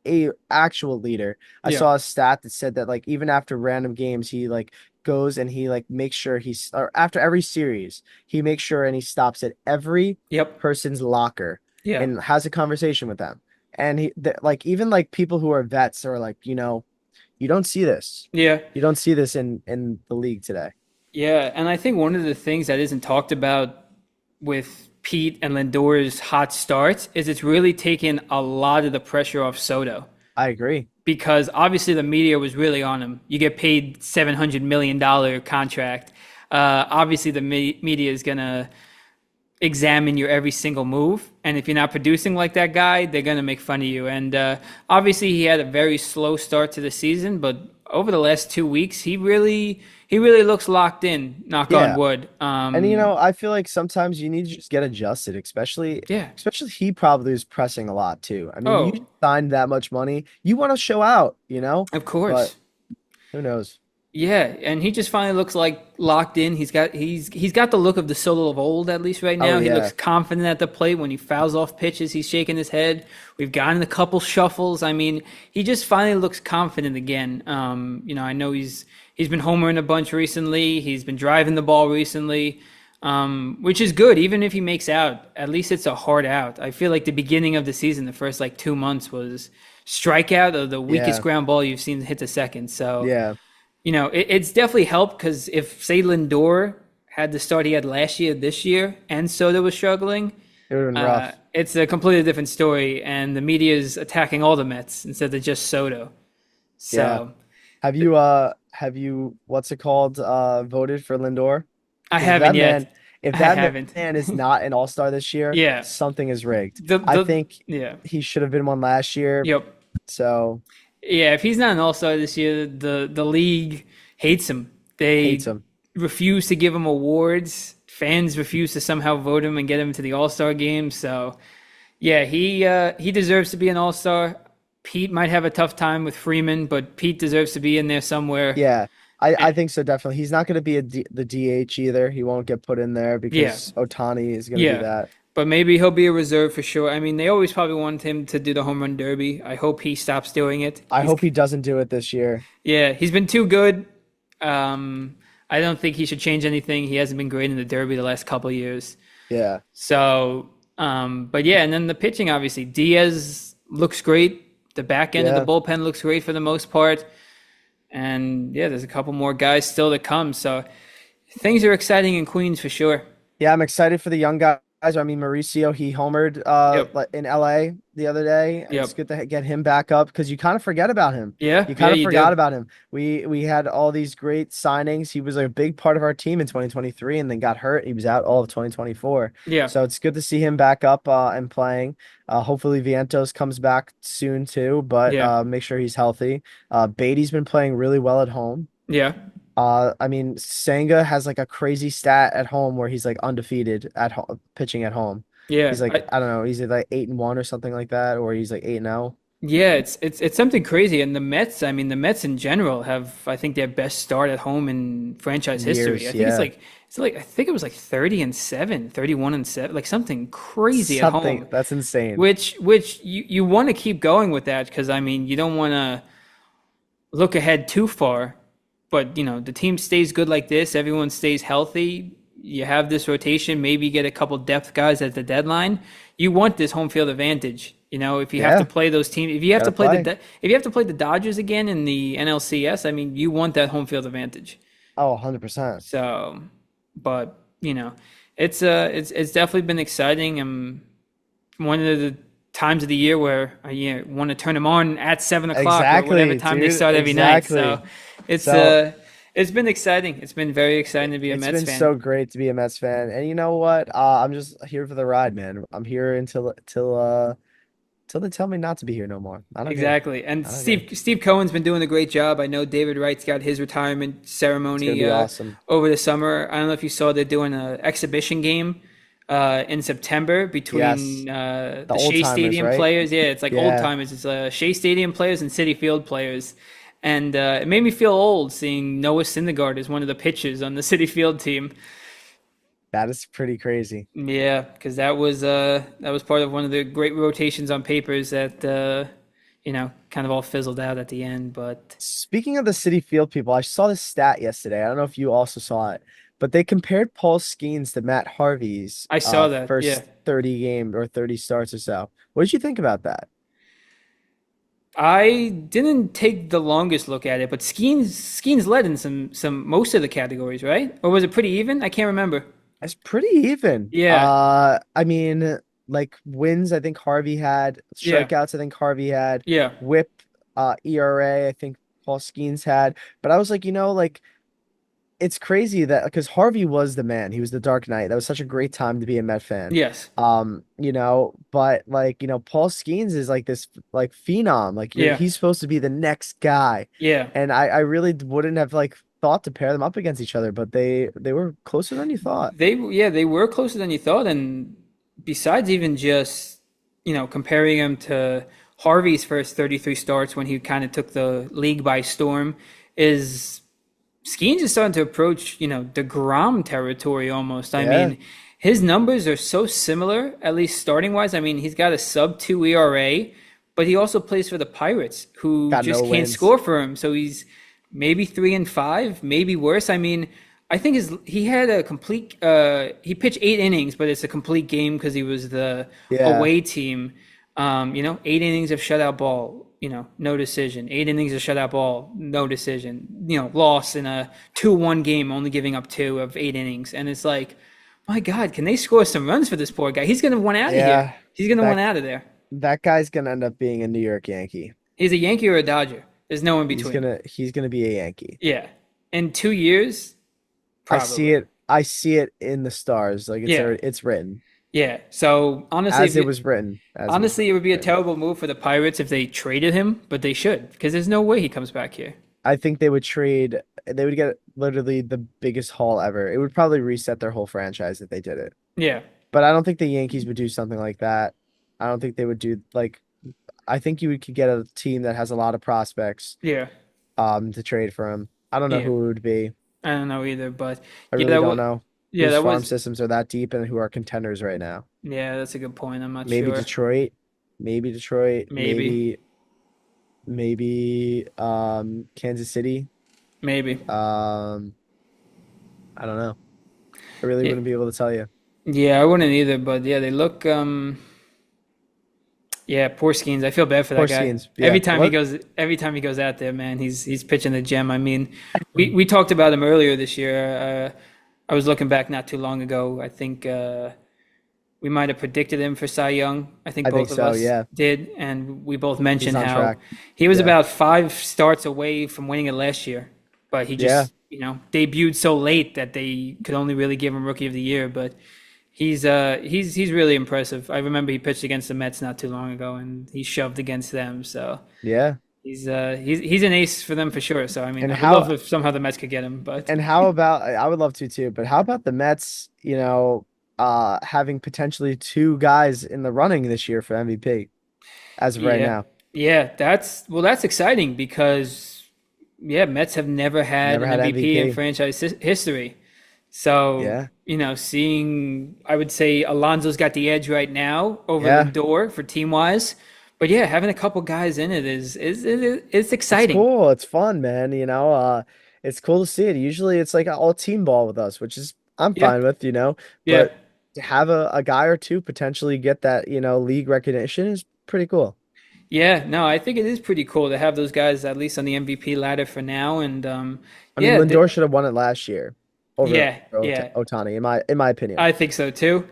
a actual leader. I Yeah. saw a stat that said that like even after random games, he like goes and he like makes sure or after every series, he makes sure and he stops at every Yep. person's locker Yeah. and has a conversation with them. And like even like people who are vets are like, you don't see this. Yeah. You don't see this in the league today. Yeah. And I think one of the things that isn't talked about with Pete and Lindor's hot starts is it's really taken a lot of the pressure off Soto I agree. because obviously the media was really on him. You get paid $700 million contract. Obviously, the media is going to examine your every single move. And if you're not producing like that guy, they're going to make fun of you. And obviously, he had a very slow start to the season, but over the last 2 weeks, he really looks locked in, knock on Yeah. wood. And I feel like sometimes you need to just get adjusted, especially Yeah. especially he probably is pressing a lot too. I mean, Oh, you signed that much money, you want to show out. of But course. who knows? Yeah, and he just finally looks like locked in. He's got the look of the Solo of old, at least right Oh now. He yeah. looks confident at the plate. When he fouls off pitches, he's shaking his head. We've gotten a couple shuffles. I mean, he just finally looks confident again. I know he's been homering a bunch recently. He's been driving the ball recently, which is good. Even if he makes out, at least it's a hard out. I feel like the beginning of the season, the first like 2 months was strikeout or the weakest Yeah. ground ball you've seen hit the second. So. Yeah. It's definitely helped because if, say, Lindor had the start he had last year, this year, and Soto was struggling, It would have been rough. it's a completely different story. And the media is attacking all the Mets instead of just Soto. Yeah. So Have you what's it called? Voted for Lindor? I 'Cause haven't yet. if I that haven't. man is not an all-star this year, Yeah. something is rigged. The, I the, think yeah. he should have been one last year. Yep. So Yeah, if he's not an all-star this year, the league hates him. They hates him. refuse to give him awards. Fans refuse to somehow vote him and get him to the All-Star game. So, yeah, he deserves to be an All-Star. Pete might have a tough time with Freeman, but Pete deserves to be in there somewhere. Yeah, I think so definitely. He's not going to be the DH either. He won't get put in there Yeah. because Otani is going to Yeah. do that. But maybe he'll be a reserve for sure. I mean, they always probably wanted him to do the home run derby. I hope he stops doing it. I hope he doesn't do it this year. Yeah, he's been too good. I don't think he should change anything. He hasn't been great in the derby the last couple of years. Yeah, So, but yeah, and then the pitching, obviously. Diaz looks great. The back end of Yeah. the bullpen looks great for the most part. And yeah, there's a couple more guys still to come. So things are exciting in Queens for sure. yeah. I'm excited for the young guys. I mean, Mauricio, he homered Yep. like in LA the other day. Yep. It's good to get him back up because you kind of forget about him. Yeah, You kind of you forgot do. about him. We had all these great signings. He was a big part of our team in 2023 and then got hurt. He was out all of 2024. Yeah, So it's good to see him back up and playing. Hopefully Vientos comes back soon too, but Yeah. make sure he's healthy. Beatty's been playing really well at home. yeah, I mean, Senga has like a crazy stat at home where he's like undefeated at home, pitching at home. yeah. He's like, I don't know, he's like 8-1 or something like that, or he's like 8-0. Yeah, it's something crazy. And the Mets, I mean, the Mets in general have, I think, their best start at home in franchise history. Years, I think yeah. I think it was like 30-7, 31-7, like something crazy at Something home. that's insane. Which you want to keep going with that because I mean, you don't want to look ahead too far. But the team stays good like this, everyone stays healthy. You have this rotation, maybe get a couple depth guys at the deadline. You want this home field advantage. You know, if you have to Yeah, play those teams, if you have to gotta play play. if you have to play the Dodgers again in the NLCS, I mean, you want that home field advantage. Oh, 100%. So, but you know, it's definitely been exciting. One of the times of the year where I want to turn them on at 7 o'clock or whatever Exactly, time they dude. start every night. So, Exactly. it's So uh it's been exciting. It's been very exciting to be a it's Mets been fan. so great to be a Mets fan. And you know what? I'm just here for the ride, man. I'm here until they tell me not to be here no more. I don't care. Exactly. And I don't care. Steve Cohen's been doing a great job. I know David Wright's got his retirement It's gonna ceremony be awesome. over the summer. I don't know if you saw they're doing an exhibition game in September Yes. between The the old Shea timers, Stadium right? players. Yeah, it's like old Yeah. timers. It's Shea Stadium players and Citi Field players. And it made me feel old seeing Noah Syndergaard as one of the pitchers on the Citi Field team. That is pretty crazy. Yeah, because that was part of one of the great rotations on papers that kind of all fizzled out at the end. But Speaking of the City Field people, I saw this stat yesterday. I don't know if you also saw it, but they compared Paul Skeens to Matt Harvey's I saw that. Yeah, first 30 game or 30 starts or so. What did you think about that? I didn't take the longest look at it, but Skeens led in some most of the categories, right? Or was it pretty even? I can't remember. It's pretty even. Yeah, I mean, like wins, I think Harvey had, yeah, strikeouts, I think Harvey had, yeah, whip, ERA, I think Paul Skeens had. But I was like, like it's crazy that because Harvey was the man, he was the Dark Knight. That was such a great time to be a Met fan. yes, But like, Paul Skeens is like this like phenom. Like yeah, he's supposed to be the next guy. yeah. And I really wouldn't have like thought to pair them up against each other, but they were closer than you thought. They were closer than you thought, and besides even just comparing him to Harvey's first 33 starts when he kind of took the league by storm, is Skeens is starting to approach, DeGrom territory almost. I Yeah. mean, his numbers are so similar, at least starting wise. I mean, he's got a sub 2 ERA, but he also plays for the Pirates, who Got no just can't wins. score for him. So he's maybe 3-5, maybe worse. I mean, I think he had a complete, he pitched 8 innings, but it's a complete game because he was the Yeah. away team. 8 innings of shutout ball, no decision. 8 innings of shutout ball, no decision. Loss in a 2-1 game, only giving up two of 8 innings. And it's like, my God, can they score some runs for this poor guy? He's gonna want out of here. Yeah. He's gonna want That out of there. that guy's gonna end up being a New York Yankee. He's a Yankee or a Dodger. There's no in He's between. gonna he's gonna be a Yankee. Yeah. In 2 years, probably. I see it in the stars. Like Yeah. it's written. Yeah. So honestly, As it was written. As it was honestly, it would be a written. terrible move for the Pirates if they traded him, but they should, because there's no way he comes back here. I think they would get literally the biggest haul ever. It would probably reset their whole franchise if they did it. Yeah. But I don't think the Yankees would do something like that. I don't think they would do like I think could get a team that has a lot of prospects Yeah. to trade for him. I don't know Yeah. who it would be. I don't know either, but I yeah, really don't know yeah, whose that farm was systems are that deep and who are contenders right now. yeah, that's a good point. I'm not Maybe sure. Detroit, maybe Detroit, Maybe. maybe Kansas City. Maybe. Um I don't know. I really Yeah. wouldn't be able to tell you. Yeah, I wouldn't either, but yeah, they look yeah, poor Skeens. I feel bad for that Poor guy. Skeens. Yeah. What? Every time he goes out there, man, he's pitching the gem. I mean, we talked about him earlier this year. I was looking back not too long ago. I think we might have predicted him for Cy Young. I think I think both of so, us yeah. did, and we both He's mentioned on how track. he was Yeah. about 5 starts away from winning it last year, but he Yeah. just debuted so late that they could only really give him Rookie of the Year. But he's really impressive. I remember he pitched against the Mets not too long ago, and he shoved against them. So Yeah. he's an ace for them for sure. So I mean, And I would love how if somehow the Mets could get him, but and how about I would love to too, but how about the Mets, having potentially two guys in the running this year for MVP as of right yeah, now. yeah, that's exciting because yeah, Mets have never had Never an had MVP in MVP. franchise history. So, Yeah. seeing, I would say Alonso's got the edge right now over Yeah. Lindor for team wise. But yeah, having a couple guys in it it's It's exciting. cool. It's fun, man. It's cool to see it. Usually it's like all team ball with us, which is I'm Yeah, fine with, yeah, but to have a guy or two potentially get that, league recognition is pretty cool. Yeah, no, I think it is pretty cool to have those guys at least on the MVP ladder for now. And I mean, yeah, Lindor should have won it last year over yeah, yeah, Otani, in my opinion. I think so too.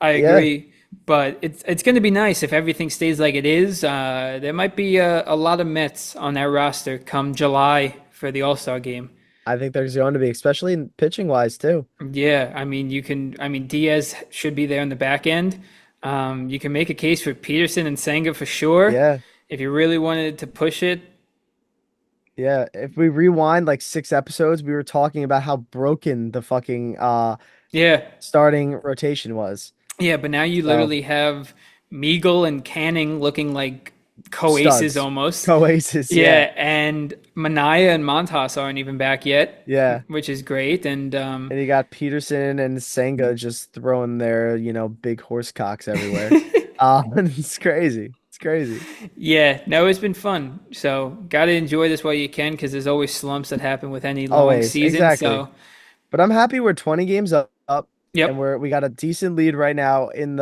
I Yeah, agree. But it's going to be nice if everything stays like it is. There might be a lot of Mets on that roster come July for the All-Star game. I think there's going to be, especially in pitching wise too. Yeah, I mean, I mean, Diaz should be there in the back end. You can make a case for Peterson and Senga for sure. Yeah, If you really wanted to push it, yeah. If we rewind like 6 episodes, we were talking about how broken the fucking yeah, starting rotation was. yeah, but now you So literally have Meagle and Canning looking like co-aces studs, almost. Coases. Yeah, Yeah, and Manaya and Montas aren't even back yet, yeah. which is great. And And you got Peterson and Senga just throwing their, big horse cocks everywhere. It's crazy. It's crazy. yeah, no, it's been fun. So got to enjoy this while you can because there's always slumps that happen with any long Always, season. exactly. So, But I'm happy we're 20 games up, and yep, we got a decent lead right now in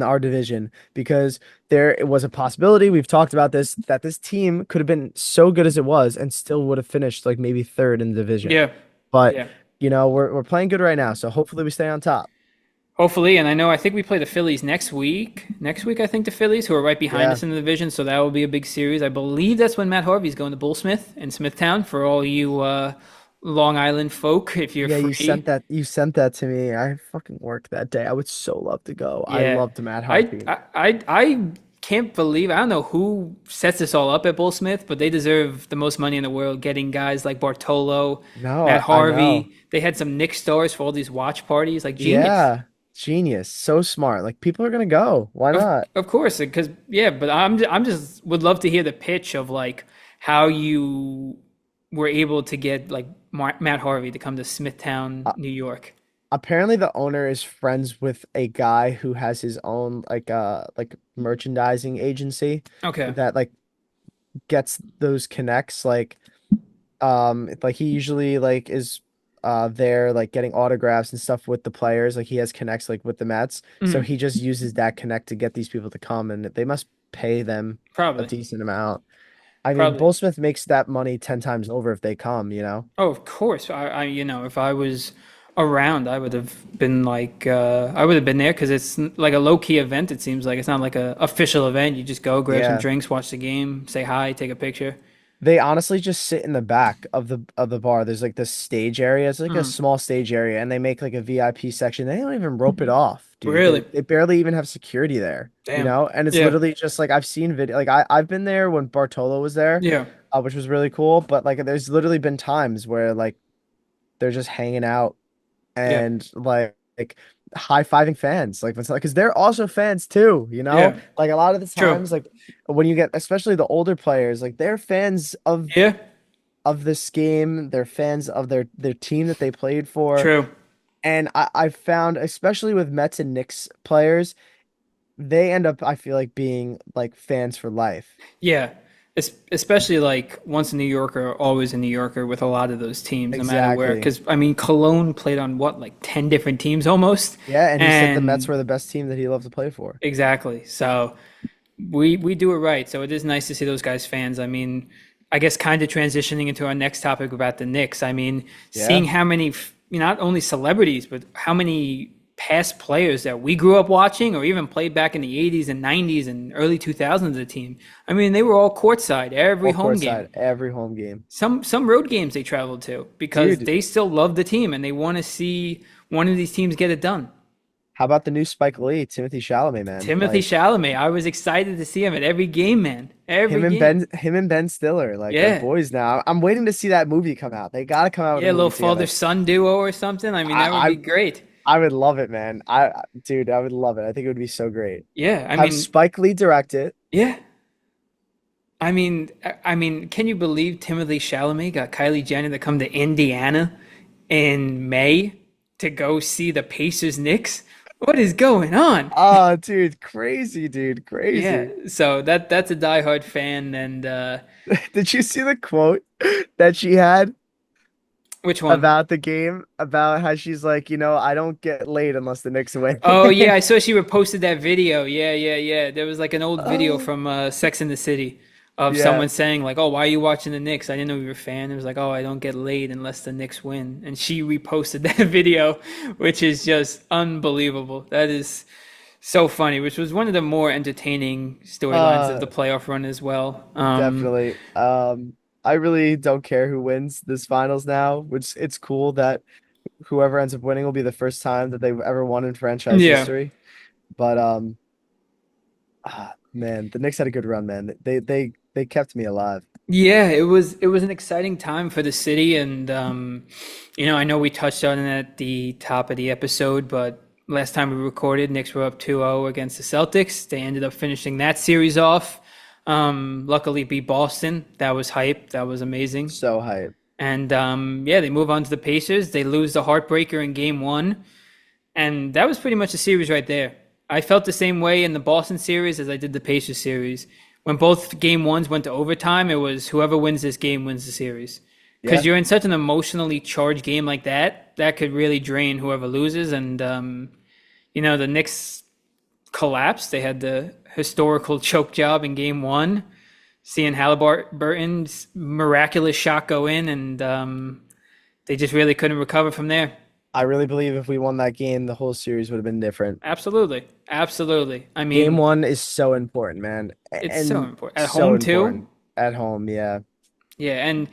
our division because there it was a possibility. We've talked about this that this team could have been so good as it was and still would have finished like maybe third in the division. yeah, But yeah. we're playing good right now, so hopefully we stay on top. Hopefully, and I think we play the Phillies next week. Next week, I think the Phillies, who are right behind Yeah. us in the division, so that will be a big series. I believe that's when Matt Harvey's going to Bullsmith in Smithtown for all you Long Island folk, if you're Yeah, free. you sent that to me. I fucking worked that day. I would so love to go. I Yeah, loved Matt Harvey. I can't believe I don't know who sets this all up at Bullsmith, but they deserve the most money in the world. Getting guys like Bartolo, No, Matt I know. Harvey. They had some Knicks stars for all these watch parties, like genius. Yeah. Genius. So smart. Like people are gonna go. Why not? Of course, because yeah, but I'm just would love to hear the pitch of like how you were able to get like Matt Harvey to come to Smithtown, New York. Apparently the owner is friends with a guy who has his own like merchandising agency Okay. that like gets those connects like he usually like is there like getting autographs and stuff with the players, like he has connects like with the Mets, so Mhm. he just uses that connect to get these people to come, and they must pay them a Probably. decent amount. I mean, Probably. Bullsmith makes that money 10 times over if they come. Oh, of course. If I was around, I would have been like, I would have been there because it's like a low key event. It seems like it's not like a official event. You just go grab some Yeah. drinks, watch the game, say hi, take a picture. They honestly just sit in the back of the bar. There's like this stage area. It's like a Mm, small stage area, and they make like a VIP section. They don't even rope it off, dude. They really? they barely even have security there, Damn. And it's Yeah. literally just like I've seen video. Like I've been there when Bartolo was there, Yeah. which was really cool. But like there's literally been times where like they're just hanging out Yeah. and like high-fiving fans, like because they're also fans too, Yeah. like a lot of the True. times, like when you get especially the older players, like they're fans Yeah. of this game. They're fans of their team that they played for. True. And I found, especially with Mets and Knicks players, they end up, I feel like, being like fans for life. Yeah. Especially like once a New Yorker, always a New Yorker with a lot of those teams, no matter where. Exactly. Because I mean, Cologne played on what, like 10 different teams almost. Yeah, and he said the Mets And were the best team that he loved to play for. exactly. So we do it right. So it is nice to see those guys fans. I mean, I guess kind of transitioning into our next topic about the Knicks. I mean, seeing Yeah. how many not only celebrities, but how many past players that we grew up watching or even played back in the 80s and 90s and early 2000s of the team. I mean, they were all courtside every All home game. courtside, every home game. Some road games they traveled to because Dude, they still love the team and they want to see one of these teams get it done. how about the new Spike Lee, Timothy Chalamet, man? Timothy Like Chalamet, I was excited to see him at every game, man. Every game. him and Ben Stiller, like they're Yeah. boys now. I'm waiting to see that movie come out. They gotta come out with Yeah, a a little movie father together. son duo or something. I mean, that would I, be great. I would love it, man. Dude, I would love it. I think it would be so great. Yeah, I Have mean, Spike Lee direct it. yeah. I mean, can you believe Timothy Chalamet got Kylie Jenner to come to Indiana in May to go see the Pacers Knicks? What is going on? Oh, dude, crazy, dude, Yeah, crazy. so that's a diehard fan, and Did you see the quote that she had? Which one? about the game, about how she's like, I don't get laid unless the Knicks win. Oh yeah, I saw she reposted that video. Yeah, yeah, yeah. There was like an old video Oh, from Sex in the City of yeah. someone saying like, "Oh, why are you watching the Knicks? I didn't know you were a fan." It was like, "Oh, I don't get laid unless the Knicks win." And she reposted that video, which is just unbelievable. That is so funny, which was one of the more entertaining storylines of Uh, the playoff run as well. Definitely. I really don't care who wins this finals now, which it's cool that whoever ends up winning will be the first time that they've ever won in franchise Yeah. history. But man, the Knicks had a good run, man. They kept me alive. Yeah, it was an exciting time for the city, and I know we touched on it at the top of the episode, but last time we recorded, Knicks were up 2-0 against the Celtics. They ended up finishing that series off. Luckily beat Boston. That was hype. That was amazing. So hype. And yeah, they move on to the Pacers. They lose the heartbreaker in game one. And that was pretty much the series right there. I felt the same way in the Boston series as I did the Pacers series. When both game ones went to overtime, it was whoever wins this game wins the series. Because Yeah, you're in such an emotionally charged game like that, that could really drain whoever loses. And, the Knicks collapsed. They had the historical choke job in game one, seeing Halliburton's miraculous shot go in, and they just really couldn't recover from there. I really believe if we won that game, the whole series would have been different. Absolutely. Absolutely. I Game mean, one is so important, man, it's so and important. At so home too. important at home. Yeah, Yeah, and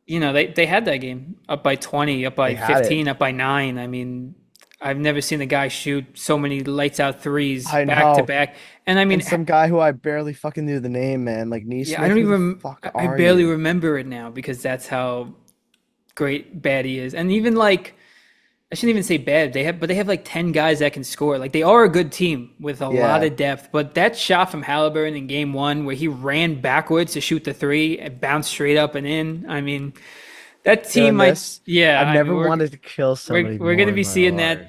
they had that game up by 20, up they by had it. 15, up by 9. I mean, I've never seen a guy shoot so many lights out threes I back to know. back. And I mean, And some guy who I barely fucking knew the name, man, like yeah, I Neesmith. don't Who the even fuck I are barely you? remember it now because that's how great bad he is. And even like I shouldn't even say bad. They have like 10 guys that can score. Like they are a good team with a lot Yeah, of depth. But that shot from Halliburton in game one where he ran backwards to shoot the three and bounced straight up and in. I mean, that team doing might this. yeah, I've I mean never wanted to kill somebody we're gonna more in be my seeing life.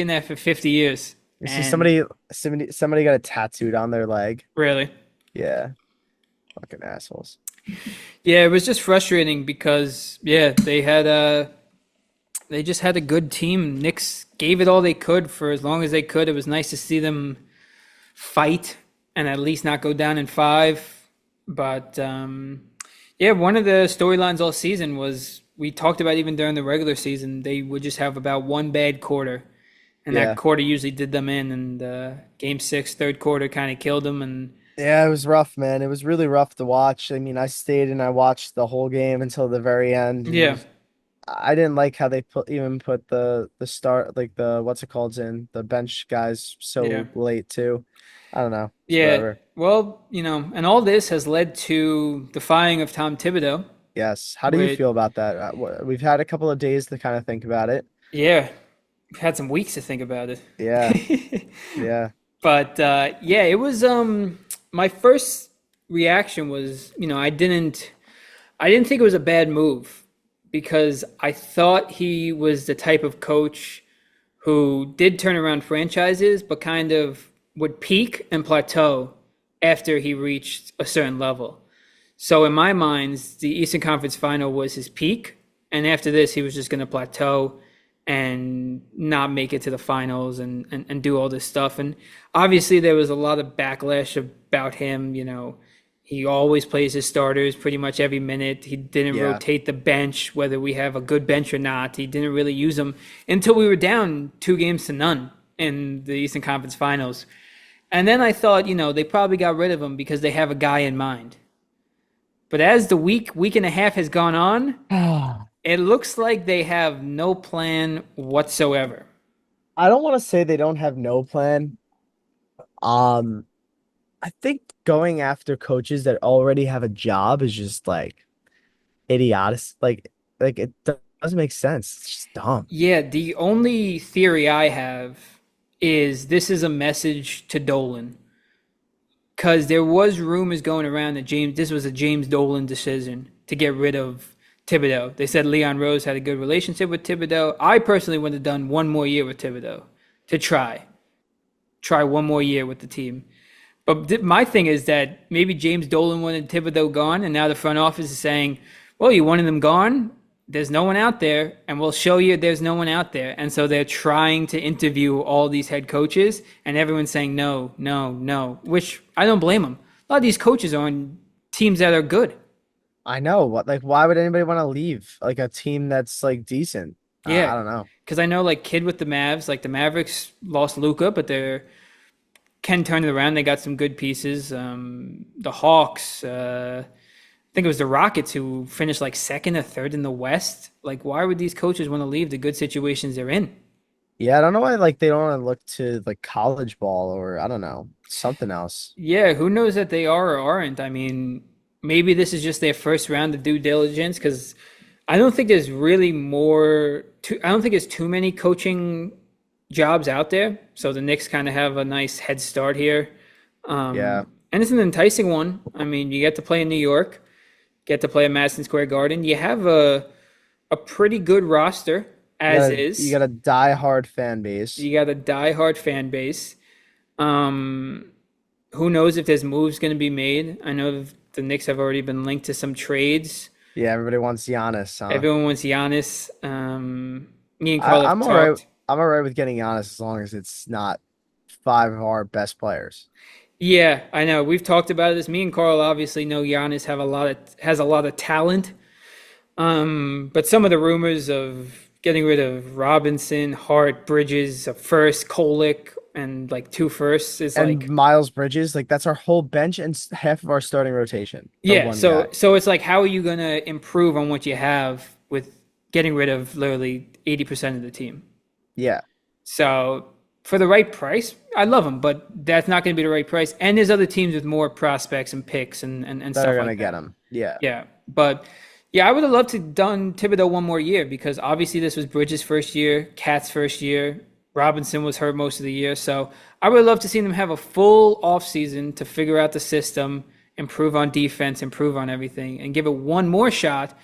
that for 50 years. You see And somebody got a tattooed on their leg. really. Yeah, fucking assholes. Yeah, it was just frustrating because yeah, they just had a good team. Knicks gave it all they could for as long as they could. It was nice to see them fight and at least not go down in five. But yeah, one of the storylines all season was we talked about even during the regular season, they would just have about one bad quarter. And that Yeah, quarter usually did them in. And game six, third quarter kind of killed them. And yeah, it was rough, man. It was really rough to watch. I mean, I stayed and I watched the whole game until the very end, yeah, and I didn't like how they put the start like the what's it called in the bench guys yeah. so late too. I don't know. It's Yeah. whatever. Well, and all this has led to the firing of Tom Thibodeau, Yes. How do you which, feel about that? We've had a couple of days to kind of think about it. yeah, we've had some weeks to think about Yeah. it. Yeah. But yeah, it was my first reaction was, I didn't think it was a bad move because I thought he was the type of coach who did turn around franchises, but kind of would peak and plateau after he reached a certain level. So in my mind, the Eastern Conference Final was his peak, and after this, he was just going to plateau and not make it to the finals and do all this stuff. And obviously, there was a lot of backlash about him. He always plays his starters pretty much every minute. He didn't Yeah. rotate the bench, whether we have a good bench or not. He didn't really use them until we were down 2-0 in the Eastern Conference Finals. And then I thought, they probably got rid of him because they have a guy in mind. But as the week and a half has gone on, it looks like they have no plan whatsoever. I don't want to say they don't have no plan. Um, I think going after coaches that already have a job is just like idiotic. Like it doesn't make sense. It's just dumb. Yeah, the only theory I have is this is a message to Dolan. Because there was rumors going around that this was a James Dolan decision to get rid of Thibodeau. They said Leon Rose had a good relationship with Thibodeau. I personally would have done one more year with Thibodeau to try one more year with the team. But my thing is that maybe James Dolan wanted Thibodeau gone, and now the front office is saying, well, you wanted him gone? there's no one out there, and we'll show you there's no one out there. And so they're trying to interview all these head coaches, and everyone's saying no, no, no, which I don't blame them. A lot of these coaches are on teams that are good. I know. What like why would anybody want to leave like a team that's like decent? I Yeah, don't know. because I know like kid with the Mavs, like the Mavericks lost Luca, but they're can turn it around. They got some good pieces. The Hawks, I think it was the Rockets who finished like second or third in the West. Like, why would these coaches want to leave the good situations they're in? Yeah, I don't know why like they don't want to look to like college ball or I don't know, something else. Yeah, who knows that they are or aren't? I mean, maybe this is just their first round of due diligence because I don't think there's really I don't think there's too many coaching jobs out there. So the Knicks kind of have a nice head start here. Yeah. And it's an enticing one. I mean, you get to play in New York, get to play at Madison Square Garden. You have a pretty good roster as You is. got a die-hard fan base. You got a diehard fan base. Um, who knows if there's moves going to be made? I know the Knicks have already been linked to some trades. Yeah, everybody wants Giannis, huh? Everyone wants Giannis. Me and Carl have I'm all right. talked. I'm all right with getting Giannis as long as it's not five of our best players. Yeah, I know. We've talked about this. Me and Carl obviously know Giannis has a lot of talent. But some of the rumors of getting rid of Robinson, Hart, Bridges, a first, Kolick, and like two firsts is And like Miles Bridges, like that's our whole bench and half of our starting rotation for yeah. one guy. So it's like how are you gonna improve on what you have with getting rid of literally 80% of the team? Yeah, So for the right price, I love him, but that's not going to be the right price. And there's other teams with more prospects and picks and that stuff are gonna like get that. him. Yeah, Yeah, but yeah, I would have loved to done Thibodeau one more year because obviously this was Bridges' first year, Cat's first year. Robinson was hurt most of the year, so I would love to see them have a full offseason to figure out the system, improve on defense, improve on everything, and give it one more shot,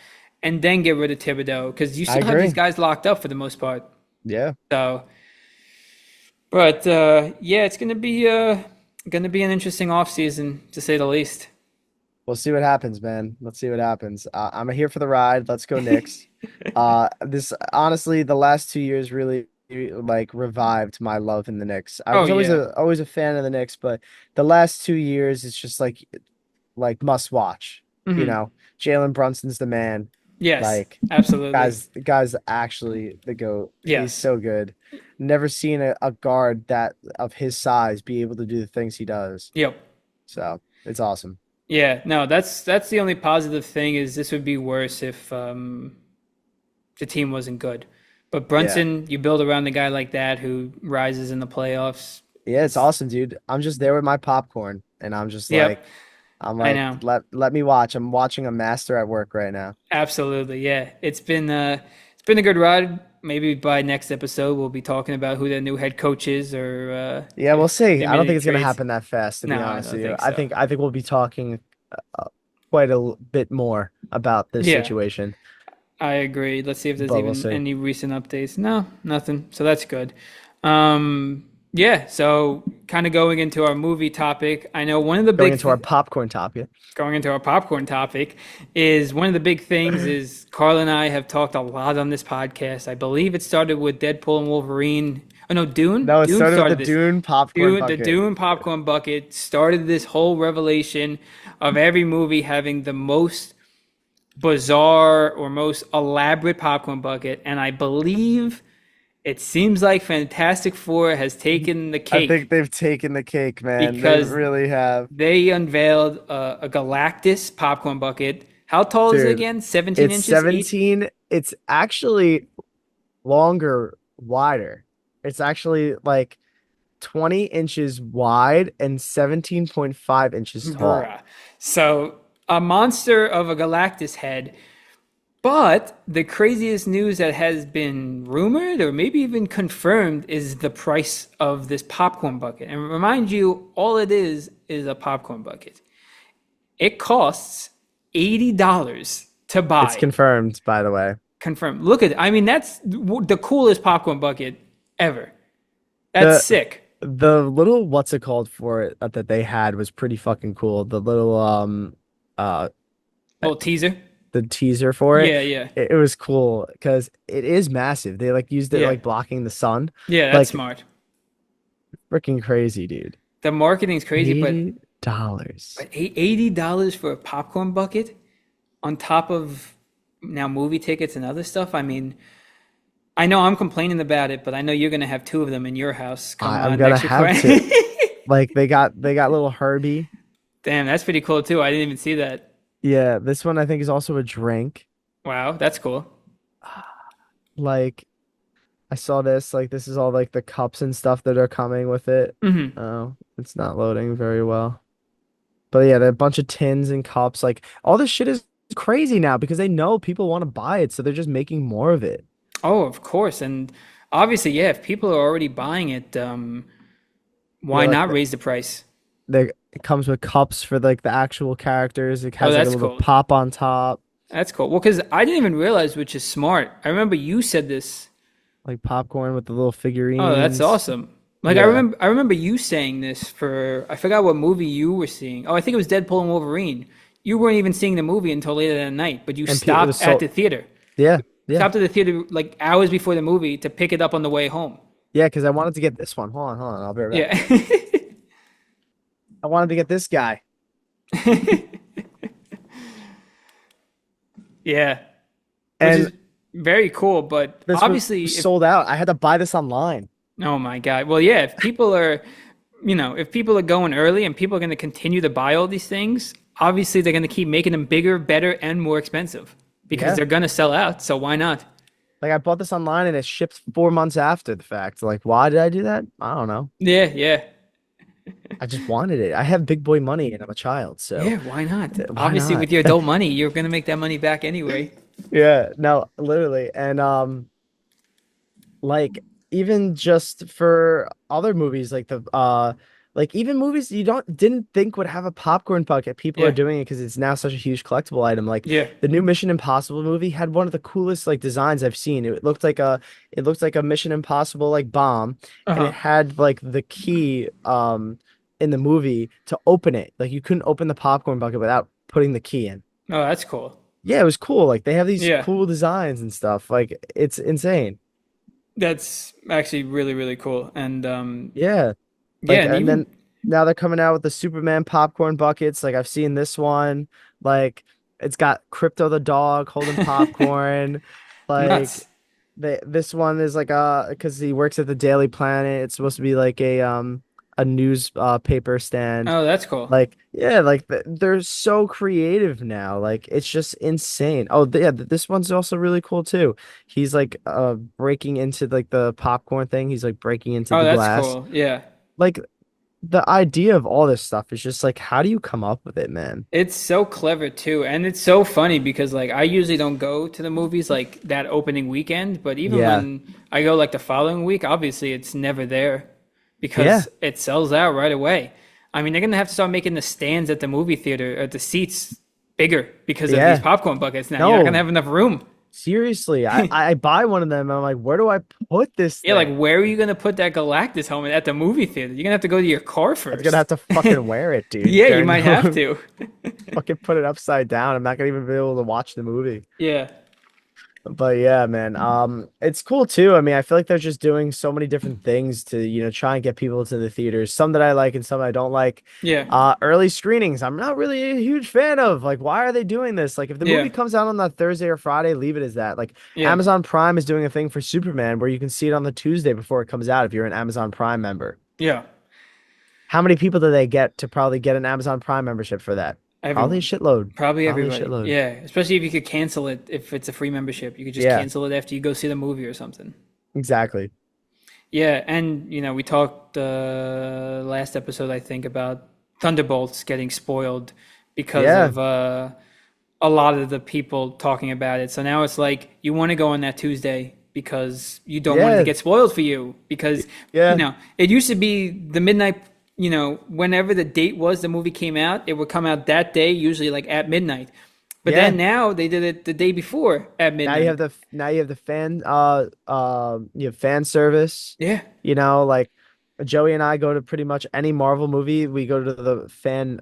and then get rid of Thibodeau because you I still have these agree. guys locked up for the most part. Yeah, So, but yeah, it's gonna be an interesting offseason to say the least. we'll see what happens, man. Let's see what happens. I'm here for the ride. Let's go Knicks. This honestly, the last 2 years really like revived my love in the Knicks. I Oh was yeah. always a fan of the Knicks, but the last 2 years it's just like must watch. You Hmm. know, Jalen Brunson's the man. Yes, Like absolutely. guy's actually the GOAT. He's Yes. so good. Never seen a guard that of his size be able to do the things he does. Yep. So it's awesome. Yeah. No, that's the only positive thing is this would be worse if the team wasn't good. But Yeah. Brunson, you build around a guy like that who rises in the playoffs. Yeah, it's It's awesome, dude. I'm just there with my popcorn and yep. I'm I like know. let me watch. I'm watching a master at work right now. Absolutely. Yeah. It's been a good ride. Maybe by next episode we'll be talking about who their new head coach is or Yeah, we'll if see. they I made don't any think it's gonna trades. happen that fast, to No, be I honest don't with you. think so. I think we'll be talking quite bit more about this Yeah. situation, I agree. Let's see if there's but we'll even see. any recent updates. No, nothing. So that's good. Yeah. So kind of going into our movie topic, I know one of the Going big into our popcorn topic. going into our popcorn topic is one of the big things is Carl and I have talked a lot on this podcast. I believe it started with Deadpool and Wolverine. Oh no, Dune. No, it Dune started with the started this. Dune popcorn The bucket. Dune popcorn bucket started this whole revelation of every movie having the most bizarre or most elaborate popcorn bucket, and I believe it seems like Fantastic Four has taken the I think cake they've taken the cake, man. They because really have. they unveiled a Galactus popcorn bucket. How tall is it Dude, again? 17 it's inches each? 17. It's actually longer, wider. It's actually like 20 inches wide and 17.5 inches tall. Bruh. So a monster of a Galactus head. But the craziest news that has been rumored or maybe even confirmed is the price of this popcorn bucket. And remind you, all it is a popcorn bucket. It costs $80 to It's buy. confirmed, by the way. Confirmed. Look at it. I mean, that's the coolest popcorn bucket ever. That's The sick. the little what's it called for it that they had was pretty fucking cool. The little uh Little teaser. the teaser for it. Yeah, yeah, It was cool because it is massive. They like used it yeah, like blocking the sun. yeah. That's Like smart. freaking crazy, dude. The marketing's crazy, $80. but $80 for a popcorn bucket on top of now movie tickets and other stuff. I mean, I know I'm complaining about it, but I know you're gonna have two of them in your house come I'm gonna next week. have to. Like they got little Herbie. Damn, that's pretty cool too. I didn't even see that. Yeah, this one I think is also a drink. Wow, that's cool. Like I saw this, like this is all like the cups and stuff that are coming with it. Hmm. Oh, it's not loading very well. But yeah, there are a bunch of tins and cups. Like all this shit is crazy now because they know people want to buy it, so they're just making more of it. Oh, of course, and obviously, yeah. If people are already buying it, Yeah, why like not raise the price? it comes with cups for like the actual characters. It Oh, has like a that's little cool. pop on top, That's cool. Well, because I didn't even realize, which is smart. I remember you said this. like popcorn with the little Oh, that's figurines. awesome. Like Yeah. I remember you saying this for I forgot what movie you were seeing. Oh, I think it was Deadpool and Wolverine. You weren't even seeing the movie until later that night, but you And it was stopped at so the theater. yeah, yeah. Stopped at the theater like hours before the movie to pick it up on the way home. Yeah, because I wanted to get this one. Hold on, I'll be right back. Yeah. I wanted to get this guy. Yeah. Which is And very cool, but this was obviously if sold out. I had to buy this online. oh my God. Well, yeah, if people are if people are going early and people are going to continue to buy all these things, obviously they're going to keep making them bigger, better, and more expensive because Yeah. they're going to sell out. So why not? Like I bought this online and it shipped 4 months after the fact. Like, why did I do that? I don't know. Yeah, yeah. I just wanted it. I have big boy money and I'm a child, so Yeah, why not? why Obviously, not? with your adult money, you're going to make that money back anyway. Yeah, no, literally. And like even just for other movies like even movies you don't didn't think would have a popcorn bucket, people are Yeah, doing it because it's now such a huge collectible item. Like yeah. the new Mission Impossible movie had one of the coolest like designs I've seen. It looked like a Mission Impossible like bomb, and it Uh-huh. had like the key in the movie to open it. Like you couldn't open the popcorn bucket without putting the key in. Oh, that's cool. Yeah, it was cool. Like they have these Yeah, cool designs and stuff. Like it's insane. that's actually really, really cool. And Yeah. yeah, Like, and and even then now they're coming out with the Superman popcorn buckets. Like, I've seen this one. Like, it's got Crypto the dog holding popcorn. Like, nuts. this one is like because he works at the Daily Planet. It's supposed to be like a news paper stand. Oh, that's cool. Like, yeah, like they're so creative now. Like, it's just insane. Oh, yeah, this one's also really cool too. He's like breaking into like the popcorn thing. He's like breaking into Oh, the that's glass. cool. Yeah. Like the idea of all this stuff is just like, how do you come up with it, man? It's so clever too, and it's so funny because like I usually don't go to the movies like that opening weekend, but even Yeah. when I go like the following week, obviously it's never there Yeah. because it sells out right away. I mean, they're gonna have to start making the stands at the movie theater or the seats bigger because of these Yeah. popcorn buckets now. You're not gonna No, have enough room. seriously. I buy one of them and I'm like, where do I put this Yeah, like thing? where are you gonna put that Galactus helmet at the movie theater? You're gonna have to go to your car I'm gonna have first. to fucking wear it, dude, Yeah, you during might have the to. fucking put it upside down. I'm not gonna even be able to watch the movie. Yeah, But yeah, man, it's cool too. I mean, I feel like they're just doing so many different things to, try and get people to the theaters. Some that I like and some I don't like. yeah, Early screenings, I'm not really a huge fan of. Like, why are they doing this? Like, if the yeah, movie comes out on that Thursday or Friday, leave it as that. Like, yeah, Amazon Prime is doing a thing for Superman where you can see it on the Tuesday before it comes out if you're an Amazon Prime member. yeah. How many people do they get to probably get an Amazon Prime membership for that? Probably a Everyone. shitload. Probably Probably a everybody. shitload. Yeah, especially if you could cancel it if it's a free membership. You could just Yeah, cancel it after you go see the movie or something. exactly. Yeah, and we talked last episode I think about Thunderbolts getting spoiled because Yeah, of a lot of the people talking about it. So now it's like you want to go on that Tuesday because you don't want it to yeah, get spoiled for you because yeah, it used to be the midnight, whenever the date was the movie came out, it would come out that day, usually like at midnight. But yeah. then now they did it the day before at midnight. Now you have the fan service. Yeah. Like Joey and I go to pretty much any Marvel movie. We go to the fan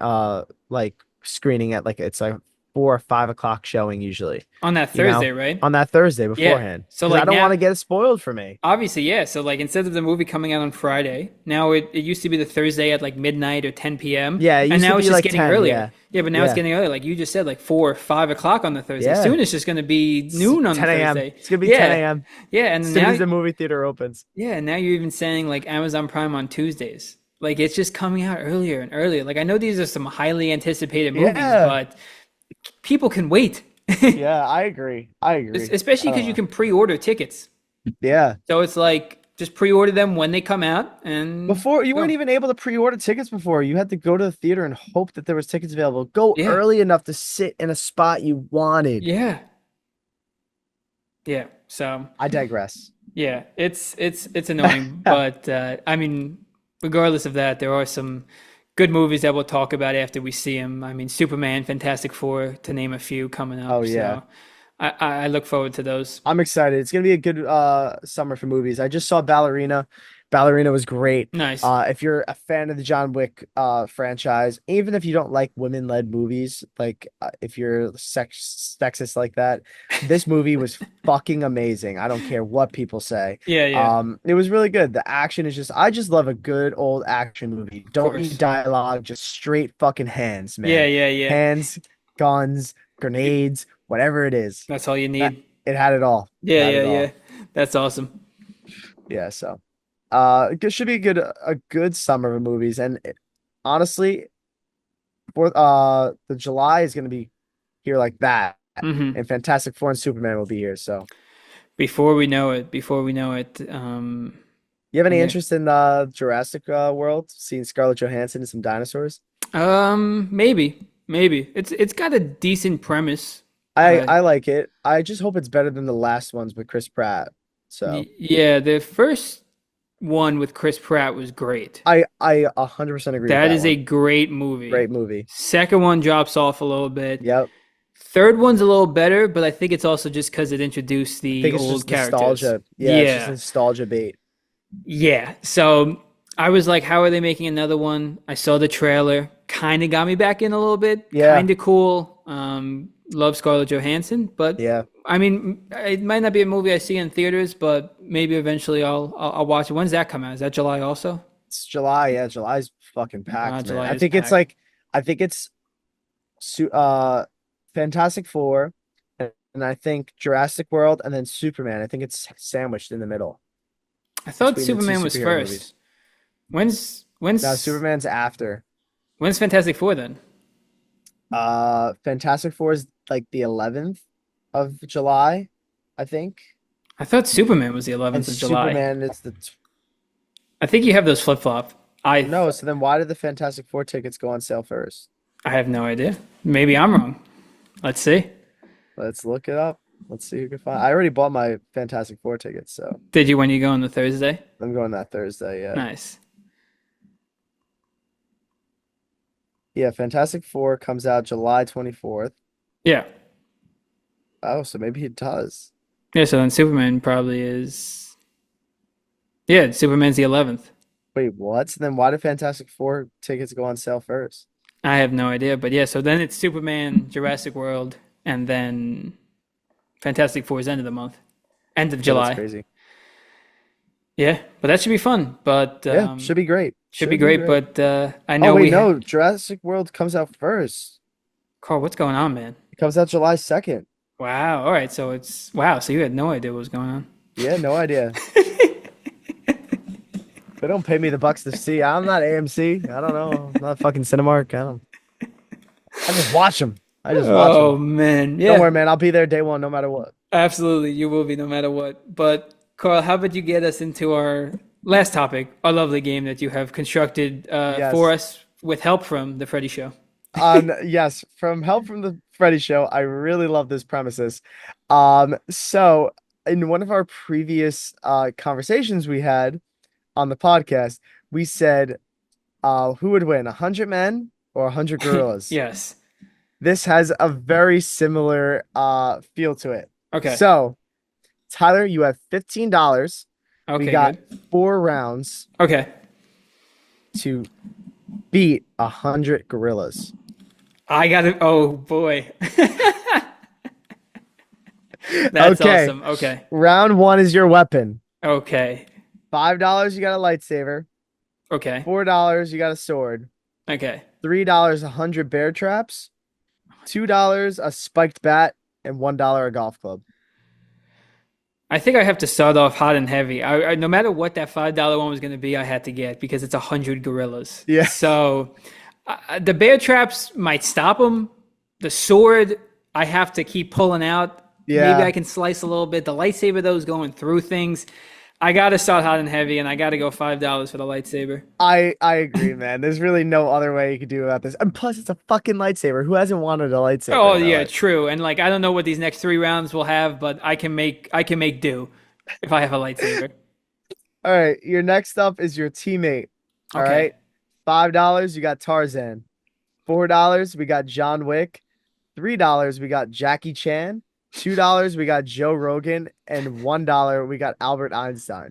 like screening at like it's like 4 or 5 o'clock showing usually, On that you know, Thursday, right? on that Thursday Yeah. beforehand So because I like don't want to now, get it spoiled for me. obviously, yeah. So like instead of the movie coming out on Friday, now it used to be the Thursday at like midnight or 10 p.m. Yeah, it And used to now it's be just like getting 10. earlier. Yeah. Yeah, but now it's Yeah. getting earlier. Like you just said, like 4 or 5 o'clock on the Thursday. Yeah. Soon it's just gonna be noon on the 10 a.m. Thursday. It's gonna be 10 Yeah. a.m. Yeah, and as soon now as the movie theater opens. yeah, now you're even saying like Amazon Prime on Tuesdays. Like it's just coming out earlier and earlier. Like I know these are some highly anticipated movies, Yeah. but people can wait. Yeah, I agree. I agree. Especially I don't because you know. can pre-order tickets. Yeah. So it's like just pre-order them when they come out and Before you weren't go. even able to pre-order tickets before. You had to go to the theater and hope that there was tickets available. Go Yeah. early enough to sit in a spot you wanted. Yeah. Yeah. So I digress. yeah, it's annoying, but I mean, regardless of that, there are some good movies that we'll talk about after we see them. I mean, Superman, Fantastic Four, to name a few, coming Oh up. yeah. So I look forward to those. I'm excited. It's gonna be a good summer for movies. I just saw Ballerina. Ballerina was great. Nice. If you're a fan of the John Wick franchise, even if you don't like women-led movies, like if you're sexist like that, this movie was fucking amazing. I don't care what people say. Yeah, yeah, of It was really good. The action is just I just love a good old action movie. Don't need course. dialogue, just straight fucking hands, Yeah, man. yeah, yeah. Hands, guns, grenades, whatever it is. That's all you That need. it had it all. It Yeah, had yeah, it yeah. all. That's awesome. Yeah, so it should be a good summer of movies. And honestly, for the July is gonna be here like that. Hmm. And Fantastic Four and Superman will be here. So Before we know it, you have any yeah. interest in Jurassic World? Seeing Scarlett Johansson and some dinosaurs? Maybe it's got a decent premise. I like it. I just hope it's better than the last ones with Chris Pratt. So Yeah, the first one with Chris Pratt was great. I 100% agree with That that is a one. great movie. Great movie. Second one drops off a little bit. Yep. Third one's a little better, but I think it's also just because it introduced I the think it's old just characters. nostalgia. Yeah, it's just Yeah, nostalgia bait. yeah. So I was like, how are they making another one? I saw the trailer, kind of got me back in a little bit. Yeah. Kind of cool. Love Scarlett Johansson, but Yeah. I mean, it might not be a movie I see in theaters, but maybe eventually I'll watch it. When's that come out? Is that July also? It's July. Yeah, July's fucking packed, man. July I is think it's packed. like I think it's Fantastic Four and I think Jurassic World and then Superman. I think it's sandwiched in the middle I thought between the two Superman was superhero first. movies. When's Now when's Superman's after. when's Fantastic Four then? Fantastic Four is like the 11th of July, I think. I thought Superman was the And 11th of July. Superman is the I think you have those flip flop. no, so then why did the Fantastic Four tickets go on sale first? I have no idea. Maybe I'm wrong. Let's see. Let's look it up. Let's see who can find. I already bought my Fantastic Four tickets, so Did you when you go on the Thursday? I'm going that Thursday. Yeah. Nice. Yeah, Fantastic Four comes out July 24th. Yeah. Oh, so maybe it does. Yeah, so then Superman probably is. Yeah, Superman's the 11th. Wait, what? So then why did Fantastic Four tickets go on sale first? I have no idea, but yeah, so then it's Superman, Jurassic World, and then Fantastic Four's end of the month, end of Yeah, that's July. crazy. Yeah, but that should be fun. But Yeah, should be great. should be great. But I Oh, know wait, no, Jurassic World comes out first. Carl, what's going on, man? It comes out July 2nd. Wow. All right, so it's wow. So you had no idea what was going on. Yeah, no idea. They don't pay me the bucks to see. I'm not AMC. I don't know. I'm not fucking Cinemark. I just watch them. I just watch Oh them. man, Don't worry, yeah, man. I'll be there day one, no matter what. absolutely. You will be no matter what. But Carl, how about you get us into our last topic, our lovely game that you have constructed for Yes. us with help from the Freddie Show. Yes, from help from the Freddy Show. I really love this premises. So in one of our previous conversations we had on the podcast, we said who would win, 100 men or 100 gorillas? Yes. This has a very similar feel to it. Okay. So, Tyler, you have $15. We Okay. got Good. 4 rounds Okay. to beat 100 gorillas. I got it. Oh boy. That's Okay. awesome. Okay. Round one is your weapon. Okay. $5, you got a lightsaber. Okay. $4, you got a sword. Okay. $3, 100 bear traps. $2, a spiked bat, and $1, a golf club. I think I have to start off hot and heavy. No matter what that $5 one was going to be, I had to get because it's 100 gorillas. Yeah, So the bear traps might stop them. The sword, I have to keep pulling out. Maybe yeah. I can slice a little bit. The lightsaber, though, is going through things. I got to start hot and heavy, and I got to go $5 for the lightsaber. I agree, man. There's really no other way you could do about this. And plus, it's a fucking lightsaber. Who hasn't wanted a lightsaber Oh in their yeah, life? true. And like I don't know what these next 3 rounds will have, but I can make do if I have a lightsaber. All right, your next up is your teammate. All Okay. right, $5, you got Tarzan. $4, we got John Wick. $3, we got Jackie Chan. $2, we got Joe Rogan, and $1, we got Albert Einstein.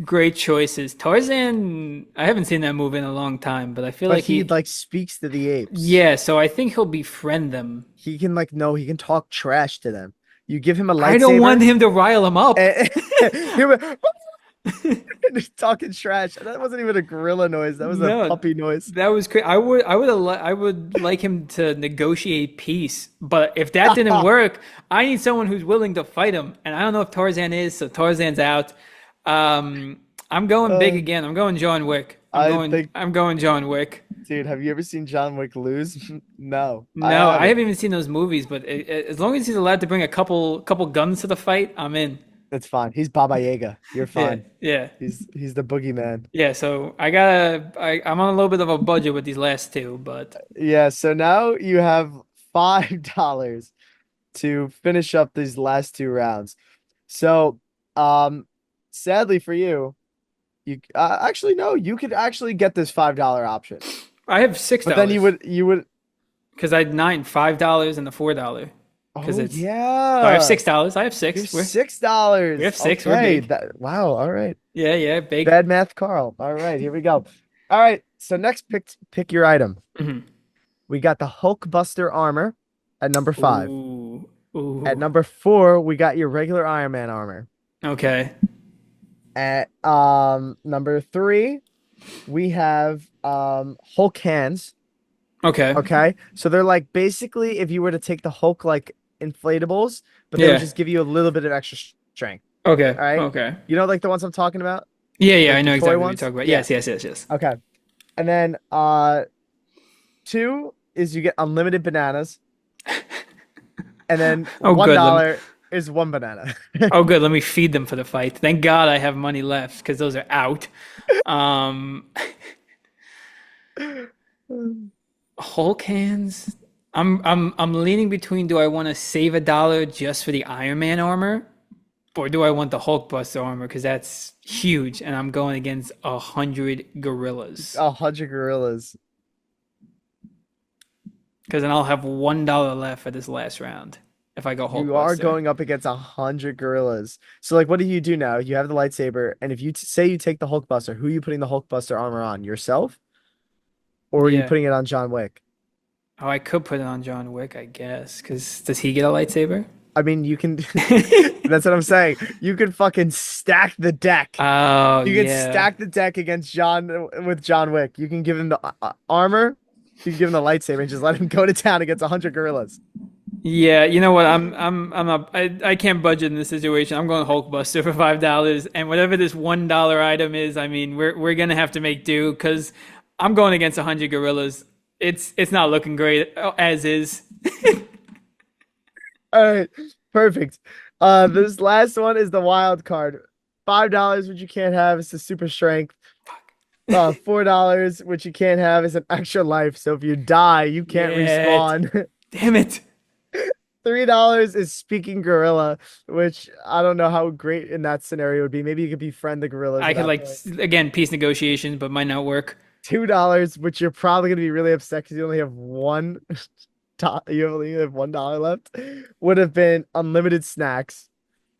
Great choices. Tarzan, I haven't seen that movie in a long time, but I feel But like he like speaks to the apes. yeah, so I think he'll befriend them. He can like no, he can talk trash to them. You give him a I don't want lightsaber, him to rile them up. and he went talking trash. That wasn't even a gorilla noise. That was a No, puppy noise. that was crazy. I would like him to negotiate peace, but if that didn't work, I need someone who's willing to fight him, and I don't know if Tarzan is, so Tarzan's out. I'm going big Uh, again. I'm going John Wick. I think, I'm going John Wick. dude, have you ever seen John Wick lose? No, I No, I haven't. haven't even seen those movies, but as long as he's allowed to bring a couple guns to the fight, I'm in. That's fine. He's Baba Yaga. You're Yeah, fine. yeah, He's the boogeyman. yeah. So I'm on a little bit of a budget with these last two, but Yeah, so now you have $5 to finish up these last two rounds. So, sadly for you, you actually no, you could actually get this $5 option. I have six But then dollars you would because I had nine, $5 and the $4 because oh it's. So I have yeah. $6. I have You're six. $6. We have six. We're Okay. big. Wow, all right. Yeah, yeah, big. Bad math, Carl. All right, here we go. All right. So next pick your item. Mhm. We got the Hulkbuster armor at number 5. Ooh, At ooh. number 4, we got your regular Iron Man armor. Okay. At number 3, we have Hulk hands. Okay. Okay. So they're like basically if you were to take the Hulk like inflatables, but they would Yeah. just give you a little bit of extra strength. Okay. All right. Okay. You know like the ones I'm talking about? Yeah, yeah. I Like the know toy exactly what you're ones? talking about. Yeah. Yes, yes, yes, yes. Okay. And then 2 is you get unlimited bananas. And then Oh, one good. dollar is one banana. Oh, good. Let me feed them for the fight. Thank God I have money left because those are out. Um, Hulk hands. I'm leaning between. Do I want to save $1 just for the Iron Man armor, or do I want the Hulk Buster armor because that's huge, and I'm going against 100 gorillas. 100 gorillas. Because then I'll have $1 left for this last round if I go Hulk You are Buster. going up against 100 gorillas. So like what do you do now? You have the lightsaber, and if you say you take the Hulkbuster, who are you putting the Hulkbuster armor on? Yourself? Or are you Yeah. putting it on John Wick? Oh, I could put it on John Wick, I guess. Because does he get a lightsaber? I mean, you can that's what I'm saying. You can fucking stack the deck. Oh, You can yeah. stack the deck against John Wick. You can give him the armor, you can give him the lightsaber and just let him go to town against 100 gorillas. Yeah, you know what? I'm not. I can't budget in this situation. I'm going Hulkbuster for $5, and whatever this $1 item is, I mean, we're gonna have to make do because I'm going against 100 gorillas. It's not looking great as is. All right, perfect. This last one is the wild card. $5, which you can't have, is the super strength. $4, which you can't have, is an extra life. So if you die, you can't Yeah. respawn. Damn it! $3 is speaking gorilla, which I don't know how great in that scenario would be. Maybe you could befriend the gorillas I at could that like point. again peace negotiations, but might not work. $2, which you're probably gonna be really upset because you only have one. You only have $1 left. Would have been unlimited snacks.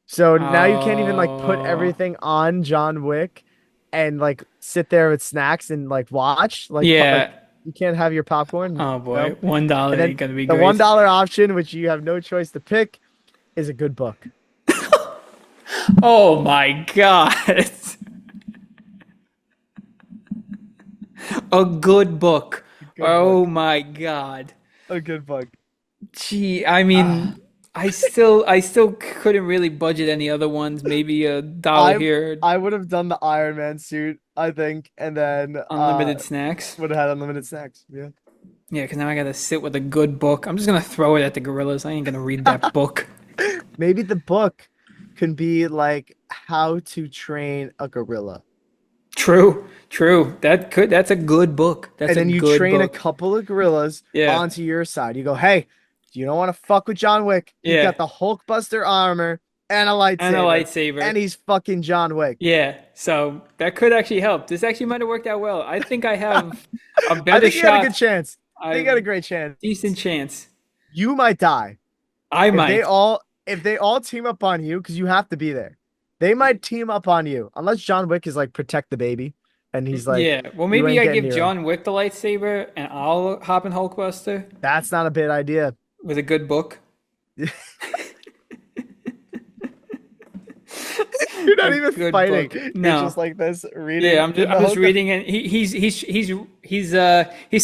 So now you can't even like put Oh, everything on John Wick and like sit there with snacks and like watch like yeah. You can't have your popcorn. Oh No. boy, $1 And then ain't gonna be the great. $1 option, which you have no choice to pick, is a good book. Oh my God. A good book. Good Oh book. my God. A good book. Gee, I Ah, mean, I still couldn't really budget any other ones. Maybe $1 I here, I would have done the Iron Man suit, I think, and then unlimited snacks. would have had unlimited snacks. Yeah. Yeah, because now I gotta sit with a good book. I'm just gonna throw it at the gorillas. I ain't gonna read that book. Maybe the book can be like how to train a gorilla. True, true. That's a good book. That's And a then you good train a book. couple of gorillas Yeah, onto your side. You go, hey, you don't want to fuck with John Wick. He's yeah. got the Hulkbuster armor and a And a lightsaber, lightsaber. and he's fucking John Wick. Yeah, so that could actually help. This actually might have worked out well. I think I have a I better think you got a good shot. chance. I think you got a I great chance. decent chance. You might die I if they might. all if they all team up on you because you have to be there. They might team up on you unless John Wick is like protect the baby, and he's like, Yeah. Well, you maybe ain't I getting give near him. John Wick the lightsaber and I'll hop in Hulkbuster That's not a bad idea. with a good book. You're A not even good fighting. book. You're No. just like this Yeah, reading I'm just, in the I'm just Hulk. reading, and he's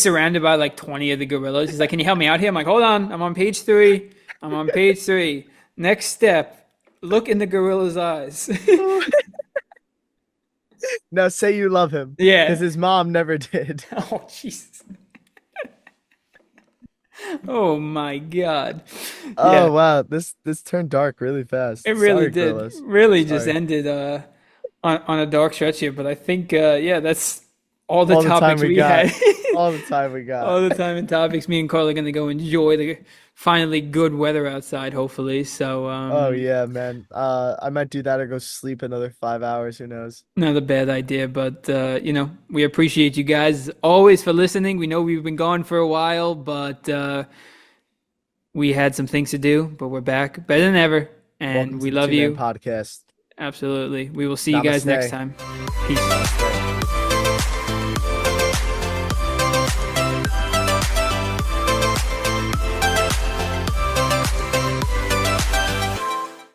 surrounded by like 20 of the gorillas. He's like, "Can you help me out here?" I'm like, "Hold on, I'm on page 3. I'm on page 3. Next step, look in the gorilla's eyes." Now say you love him because Yeah. his mom never did. Oh, Jesus. Oh my God. Oh Yeah, wow, this turned dark really it fast. really Sorry, did. gorillas. Really just Sorry. ended on a dark stretch here, but I think yeah, that's all the All the time topics we we got. had. All the time we got. All the time and topics. Me and Carl are gonna go enjoy the finally good weather outside, hopefully. So Oh yeah, man. I might do that or go sleep another 5 hours. Who knows? not a bad idea, but we appreciate you guys always for listening. We know we've been gone for a while, but we had some things to do, but we're back better than ever, Welcome and to we the love Two Man you. Podcast. Absolutely. We will see you guys next Namaste. time. Peace. Namaste.